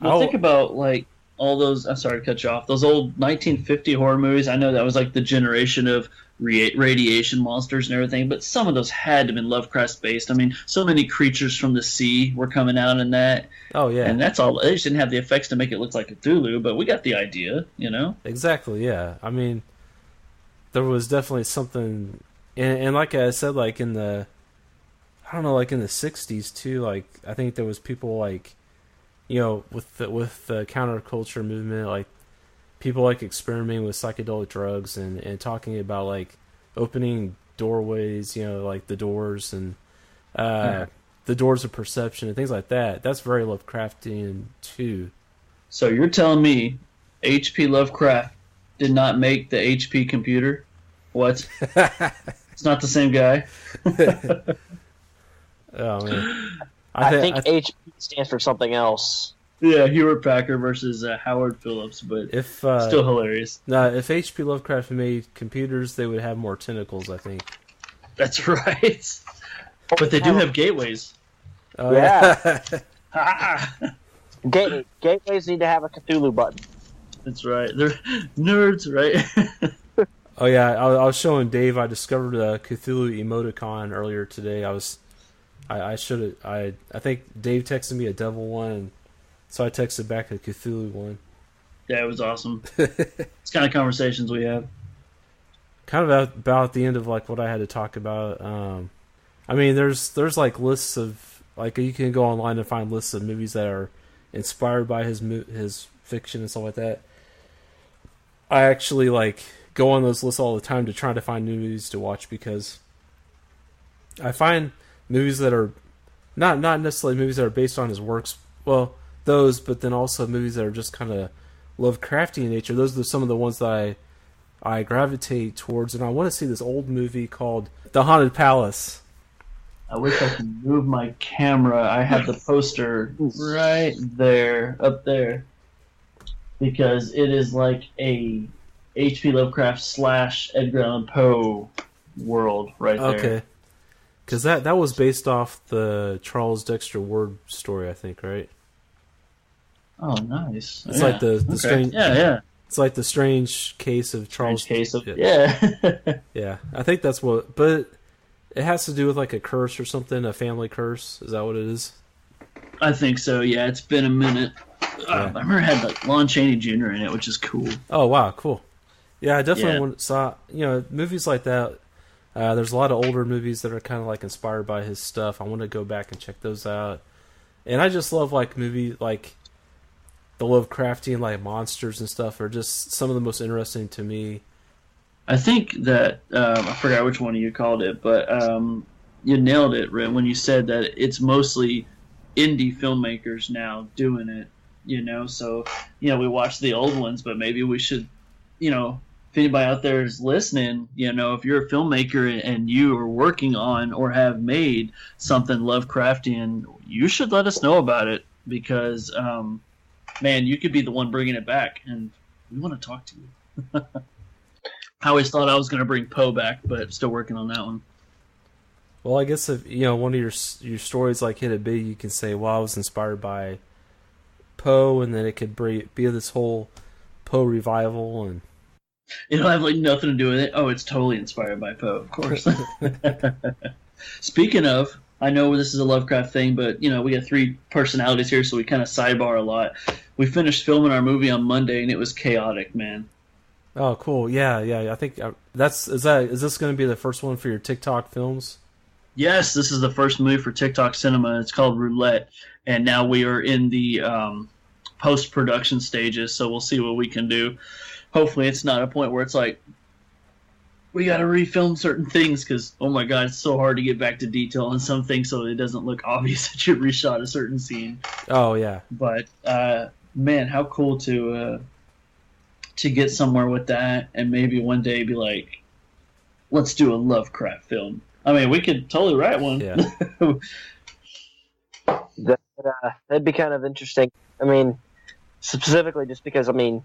think about like all those. I'm sorry to cut you off. Those old 1950 horror movies. I know that was like the generation of radiation monsters and everything, but some of those had to have been Lovecraft based. I mean, so many creatures from the sea were coming out in that. Oh yeah, and that's all. They just didn't have the effects to make it look like Cthulhu, but we got the idea, you know. Exactly. Yeah. I mean, there was definitely something, and like I said, like in the, I don't know, like in the 60s too. Like I think there was people like, you know, with the counterculture movement, like people like experimenting with psychedelic drugs and talking about like opening doorways, you know, like the doors and the doors of perception and things like that. That's very Lovecraftian too. So you're telling me H.P. Lovecraft did not make the HP computer? What? It's not the same guy? Oh man. I think HP stands for something else. Yeah, Hewlett Packard versus Howard Phillips, but still hilarious. If H.P. Lovecraft made computers, they would have more tentacles, I think. That's right. But they do have gateways. Oh, yeah. Gateways need to have a Cthulhu button. That's right. They're nerds, right? Oh yeah, I was showing Dave. I discovered a Cthulhu emoticon earlier today. I think Dave texted me a devil one, and so I texted back a Cthulhu one. Yeah, it was awesome. It's kind of conversations we have. Kind of about the end of like what I had to talk about. I mean, there's like lists of like you can go online and find lists of movies that are inspired by his fiction and stuff like that. I actually like go on those lists all the time to try to find new movies to watch because I find movies that are not necessarily movies that are based on his works. Well, those, but then also movies that are just kind of Lovecraftian in nature. Those are some of the ones that I gravitate towards, and I want to see this old movie called The Haunted Palace. I wish I could move my camera. I have the poster right there, up there, because it is like a H.P. Lovecraft / Edgar Allan Poe world right there. Okay. Because that was based off the Charles Dexter Ward story, I think, right? Oh, nice. It's like the strange. Yeah. It's like the strange case of Charles. Yeah. Yeah, I think that's what. But it has to do with like a curse or something, a family curse. Is that what it is? I think so. Yeah, it's been a minute. I remember it had like Lon Chaney Jr. in it, which is cool. Oh wow, cool. Yeah, I definitely saw. You know, movies like that. There's a lot of older movies that are kind of like inspired by his stuff. I want to go back and check those out. And I just love like movies like the Lovecraftian like monsters and stuff are just some of the most interesting to me. I think that I forgot which one of you called it, but you nailed it, Ren, when you said that it's mostly indie filmmakers now doing it. You know, so we watch the old ones, but maybe we should, if anybody out there is listening, if you're a filmmaker and you are working on or have made something Lovecraftian, you should let us know about it because, man, you could be the one bringing it back, and we want to talk to you. I always thought I was going to bring Poe back, but still working on that one. Well, I guess if one of your stories like hit it big, you can say, "Well, I was inspired by Poe," and then it could be this whole Poe revival, and it'll have like nothing to do with it. Oh, it's totally inspired by Poe, of course. Speaking of, I know this is a Lovecraft thing, but, you know, we got three personalities here, so we kind of sidebar a lot. We finished filming our movie on Monday, and it was chaotic, man. Oh, cool. Yeah. I think is this going to be the first one for your TikTok films? Yes, this is the first movie for TikTok Cinema. It's called Roulette, and now we are in the post-production stages, so we'll see what we can do. Hopefully it's not a point where it's like, we got to refilm certain things because, oh my God, it's so hard to get back to detail on some things so it doesn't look obvious that you reshot a certain scene. Oh, yeah. But, man, how cool to get somewhere with that and maybe one day be like, let's do a Lovecraft film. I mean, we could totally write one. Yeah. That'd be kind of interesting. I mean, specifically just because, I mean,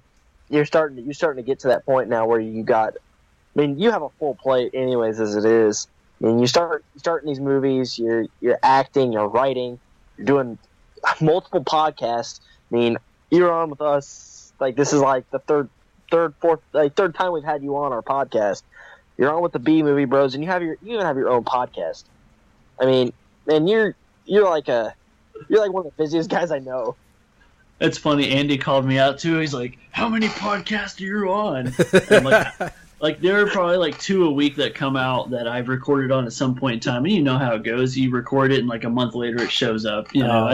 you're starting to get to that point now where you have a full plate anyways as it is. I mean, you start in these movies, you're acting, you're writing, you're doing multiple podcasts. I mean, you're on with us, like, this is like the third time we've had you on our podcast. You're on with the B Movie Bros, and you even have your own podcast. I mean, and you're like one of the busiest guys I know. It's funny. Andy called me out too. He's like, "How many podcasts are you on?" And like there are probably like 2 a week that come out that I've recorded on at some point in time. And you know how it goes. You record it, and like a month later, it shows up. You know,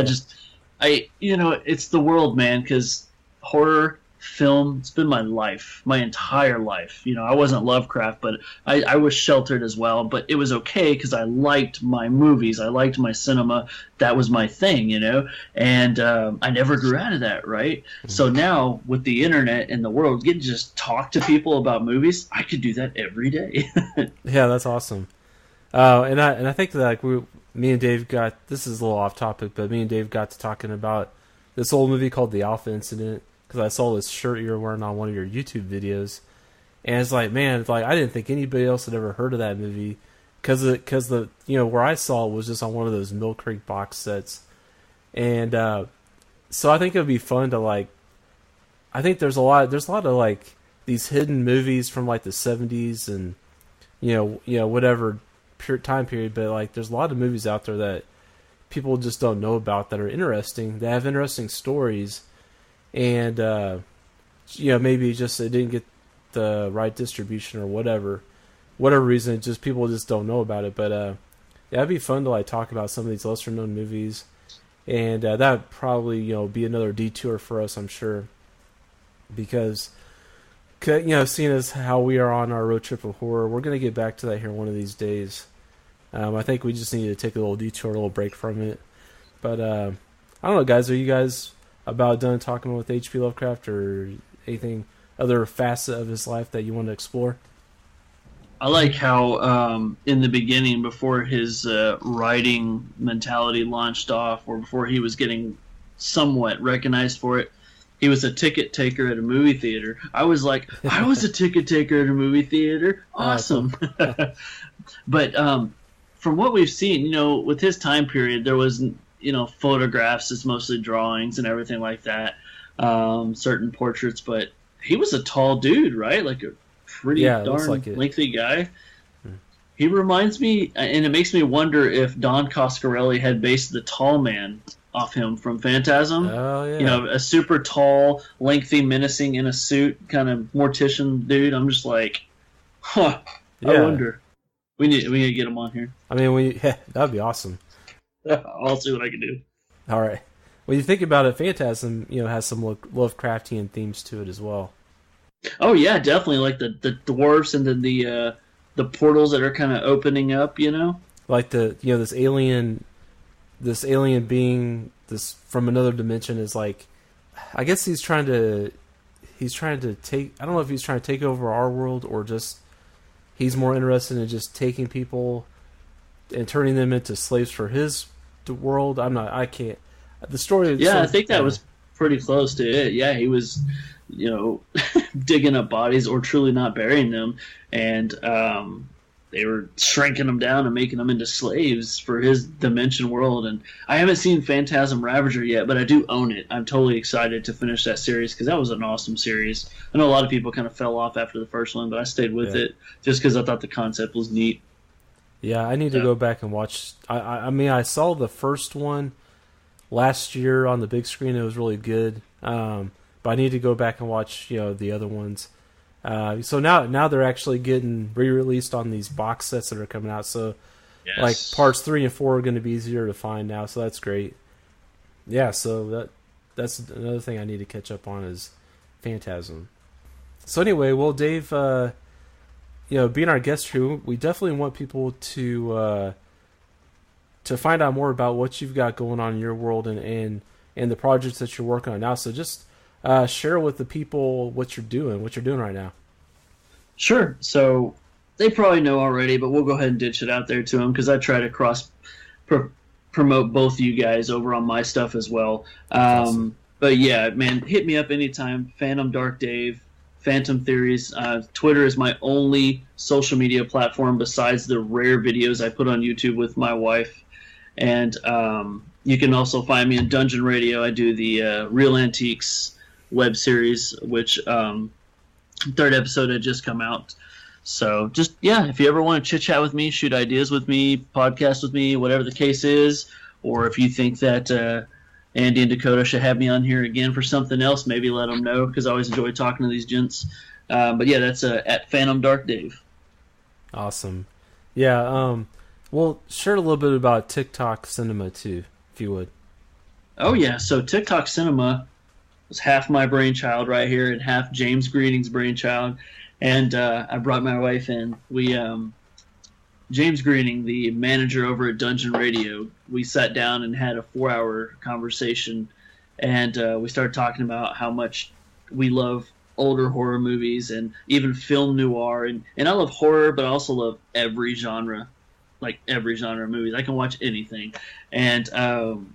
it's the world, man. Because horror film, it's been my life, my entire life. You know, I wasn't Lovecraft, but I was sheltered as well, but it was okay because I liked my movies, I liked my cinema. That was my thing, you know, and I never grew out of that, right? Mm-hmm. So now with the internet and the world, getting to just talk to people about movies, I could do that every day. Yeah, that's awesome. And I think that like me and Dave this is a little off topic, but me and Dave got to talking about this old movie called The Alpha Incident, because I saw this shirt you were wearing on one of your YouTube videos, and it's like, man, it's like I didn't think anybody else had ever heard of that movie, because the where I saw it was just on one of those Mill Creek box sets, and so I think it would be fun to like, I think there's a lot of like these hidden movies from like the 70s and you know whatever time period, but like there's a lot of movies out there that people just don't know about that are interesting, that have interesting stories. And maybe just it didn't get the right distribution or whatever reason, just people just don't know about it. But yeah, it'd be fun to like talk about some of these lesser known movies, and that'd probably be another detour for us, I'm sure, because seeing as how we are on our road trip of horror, we're gonna get back to that here one of these days. I think we just need to take a little detour, a little break from it. But I don't know, guys. Are you guys about done talking with H.P. Lovecraft, or anything other facet of his life that you want to explore? I like how in the beginning, before his writing mentality launched off, or before he was getting somewhat recognized for it, he was a ticket taker at a movie theater. I was like, I was a ticket taker at a movie theater. Awesome. But from what we've seen, with his time period, there was photographs, it's mostly drawings and everything like that, certain portraits, but he was a tall dude, right? Like a pretty darn lengthy guy. He reminds me, and it makes me wonder if Don Coscarelli had based the tall man off him from Phantasm. Oh, yeah. A super tall, lengthy, menacing in a suit kind of mortician dude. I'm just like, I wonder. We need to get him on here. I mean, that'd be awesome. I'll see what I can do. All right. When you think about it, Phantasm, has some Lovecraftian themes to it as well. Oh yeah, definitely. Like the dwarves and then the portals that are kind of opening up. Like this alien being this from another dimension is like, I guess he's trying to take. I don't know if he's trying to take over our world or just he's more interested in just taking people and turning them into slaves for his world. I can't. The story. Yeah, I think that was pretty close to it. Yeah, he was, digging up bodies or truly not burying them, and they were shrinking them down and making them into slaves for his dimension world. And I haven't seen Phantasm Ravager yet, but I do own it. I'm totally excited to finish that series because that was an awesome series. I know a lot of people kind of fell off after the first one, but I stayed with it just because I thought the concept was neat. Yeah, I need to go back and watch. I mean, I saw the first one last year on the big screen. It was really good. But I need to go back and watch, the other ones. So now they're actually getting re-released on these box sets that are coming out. So, like parts 3 and 4 are going to be easier to find now. So that's great. Yeah. So that's another thing I need to catch up on is Phantasm. So anyway, well, Dave, being our guest here, we definitely want people to find out more about what you've got going on in your world and the projects that you're working on now. So just share with the people what you're doing right now. Sure. So they probably know already, but we'll go ahead and ditch it out there to them because I try to promote both of you guys over on my stuff as well. Awesome. But yeah, man, hit me up anytime. Phantom Dark Dave, Phantom Theories. Twitter is my only social media platform besides the rare videos I put on YouTube with my wife. And you can also find me in Dungeon Radio. I do the Real Antiques web series, which third episode had just come out. So just, if you ever want to chit-chat with me, shoot ideas with me, podcast with me, whatever the case is, or if you think that Andy and Dakota should have me on here again for something else, maybe let them know, because I always enjoy talking to these gents. But yeah, that's at Phantom Dark Dave. Awesome. Yeah, well, share a little bit about TikTok Cinema too, if you would. Oh yeah, so TikTok Cinema was half my brainchild right here and half James Greening's brainchild. And I brought my wife in. We, James Greening, the manager over at Dungeon Radio, we sat down and had a 4-hour conversation. And we started talking about how much we love older horror movies and even film noir. And I love horror, but I also love every genre, like every genre of movies. I can watch anything. And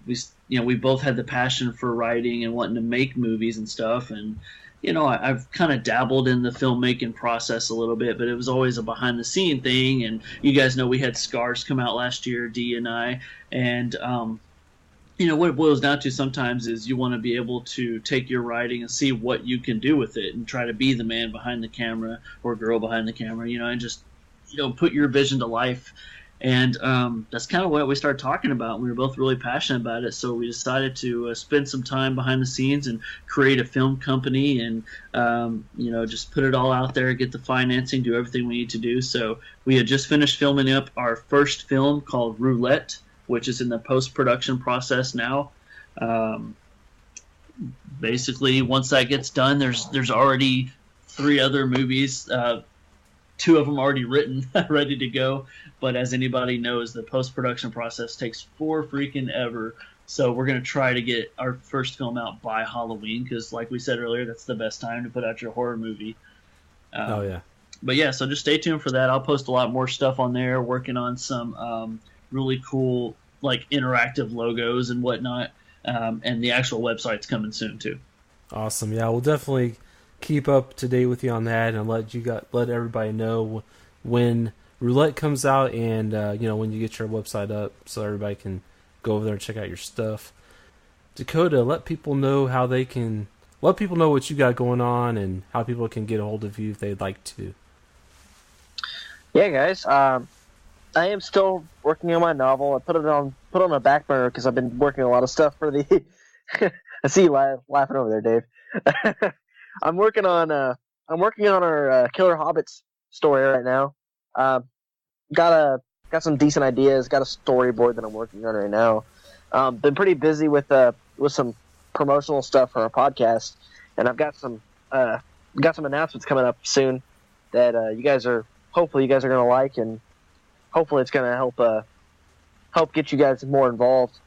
we both had the passion for writing and wanting to make movies and stuff. And I've kind of dabbled in the filmmaking process a little bit, but it was always a behind-the-scene thing. And you guys know we had Scars come out last year, Dee and I. And, what it boils down to sometimes is you want to be able to take your writing and see what you can do with it and try to be the man behind the camera or girl behind the camera, and just, put your vision to life. And that's kind of what we started talking about. We were both really passionate about it, so we decided to spend some time behind the scenes and create a film company and, just put it all out there, get the financing, do everything we need to do. So we had just finished filming up our first film called Roulette, which is in the post-production process now. Basically, once that gets done, there's already 3 other movies, 2 of them already written, ready to go. But as anybody knows, the post-production process takes freaking ever. So we're going to try to get our first film out by Halloween because, like we said earlier, that's the best time to put out your horror movie. Oh, yeah. But, yeah, so just stay tuned for that. I'll post a lot more stuff on there, working on some really cool, like, interactive logos and whatnot. And the actual website's coming soon, too. Awesome. Yeah, we'll definitely keep up to date with you on that and let everybody know when Roulette comes out and when you get your website up so everybody can go over there and check out your stuff. Dakota, let people know what you got going on and how people can get a hold of you if they'd like to. Yeah, guys. I am still working on my novel. I put it on a back burner because I've been working a lot of stuff for the. I see you laughing over there, Dave. I'm working on our Killer Hobbits story right now. Got some decent ideas. Got a storyboard that I'm working on right now. Been pretty busy with some promotional stuff for our podcast, and I've got some announcements coming up soon that you guys are gonna like, and hopefully it's gonna help get you guys more involved.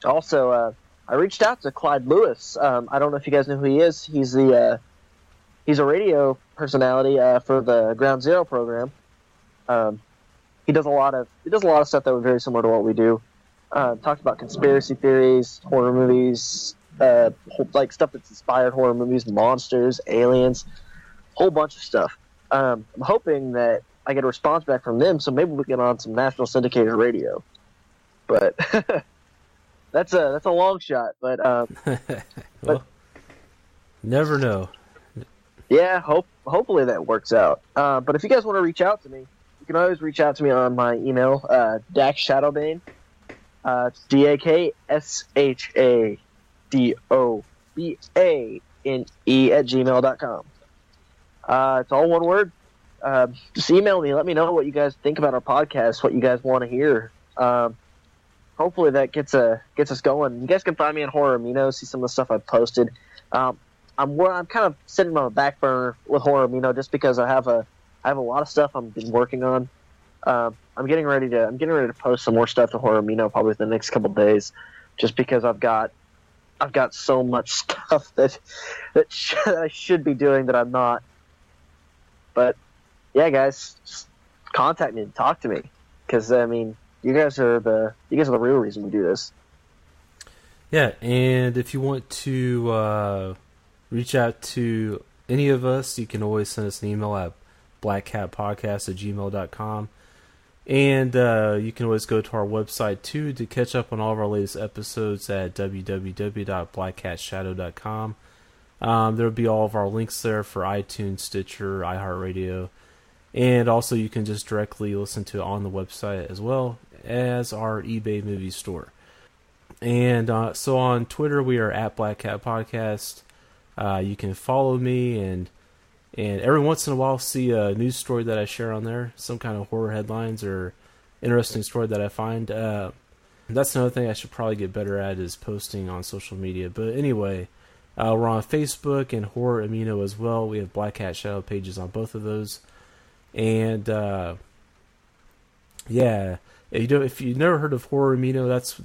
Also, I reached out to Clyde Lewis. I don't know if you guys know who he is. He's a radio personality for the Ground Zero program. He does a lot of stuff that was very similar to what we do. Talked about conspiracy theories, horror movies, like stuff that's inspired horror movies, monsters, aliens, whole bunch of stuff. I'm hoping that I get a response back from them, so maybe we get on some national syndicated radio. But that's a long shot. But well, never know. Yeah, hopefully that works out. But if you guys want to reach out to me, you you can always reach out to me on my email, Dax Shadowbane. It's DAKSHADOBANE@gmail.com. It's all one word. Just email me. Let me know what you guys think about our podcast, what you guys want to hear. Hopefully that gets us going. You guys can find me on Horror Amino, see some of the stuff I've posted. I'm kind of sitting on a back burner with Horror Amino just because I have a lot of stuff I've been working on. I'm getting ready to post some more stuff to Horror Amino probably within the next couple of days, just because I've got so much stuff that I should be doing that I'm not. But yeah, guys, just contact me and talk to me, because I mean, you guys are the real reason we do this. Yeah, and if you want to reach out to any of us, you can always send us an email at blackcatpodcast@gmail.com. And you can always go to our website, too, to catch up on all of our latest episodes at www.blackcatshadow.com. There will be all of our links there for iTunes, Stitcher, iHeartRadio. And also you can just directly listen to it on the website, as well as our eBay movie store. And so on Twitter, we are at Black Cat Podcast. You can follow me, and every once in a while see a news story that I share on there, some kind of horror headlines or interesting story that I find. That's another thing I should probably get better at, is posting on social media. But anyway, we're on Facebook and Horror Amino as well. We have Black Cat Shadow pages on both of those. And yeah, if you've never heard of Horror Amino, that's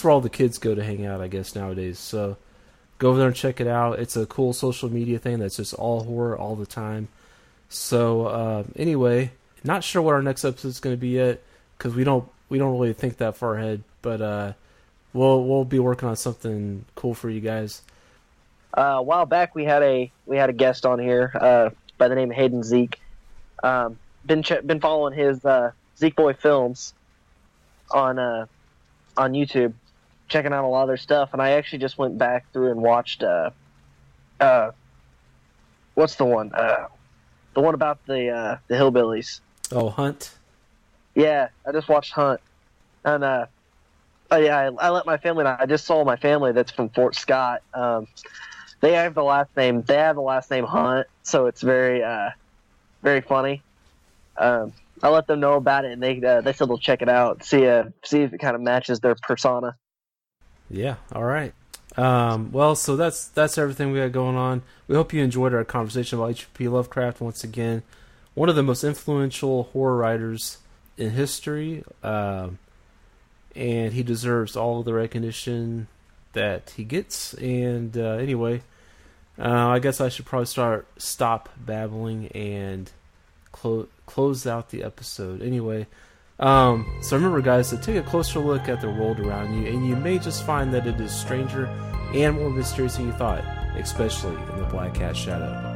where all the kids go to hang out, I guess, nowadays. So go over there and check it out. It's a cool social media thing that's just all horror all the time. So anyway, not sure what our next episode is going to be yet, because we don't really think that far ahead. But we'll be working on something cool for you guys. A while back, we had a guest on here by the name of Hayden Zeke. Been following his Zeke Boy Films on YouTube, checking out a lot of their stuff, and I actually just went back through and watched what's the one? The one about the hillbillies. Oh, Hunt? Yeah, I just watched Hunt. And I let my family know. I just saw my family that's from Fort Scott. They have the last name Hunt, so it's very very funny. I let them know about it, and they said they'll check it out, see if it kind of matches their persona. Yeah, all right. Well, so that's everything we got going on. We hope you enjoyed our conversation about H.P. Lovecraft once again. One of the most influential horror writers in history, and he deserves all of the recognition that he gets. And anyway, I guess I should probably stop babbling and close out the episode. Anyway, so remember, guys, to take a closer look at the world around you, and you may just find that it is stranger and more mysterious than you thought, especially in the Black Cat Shadow.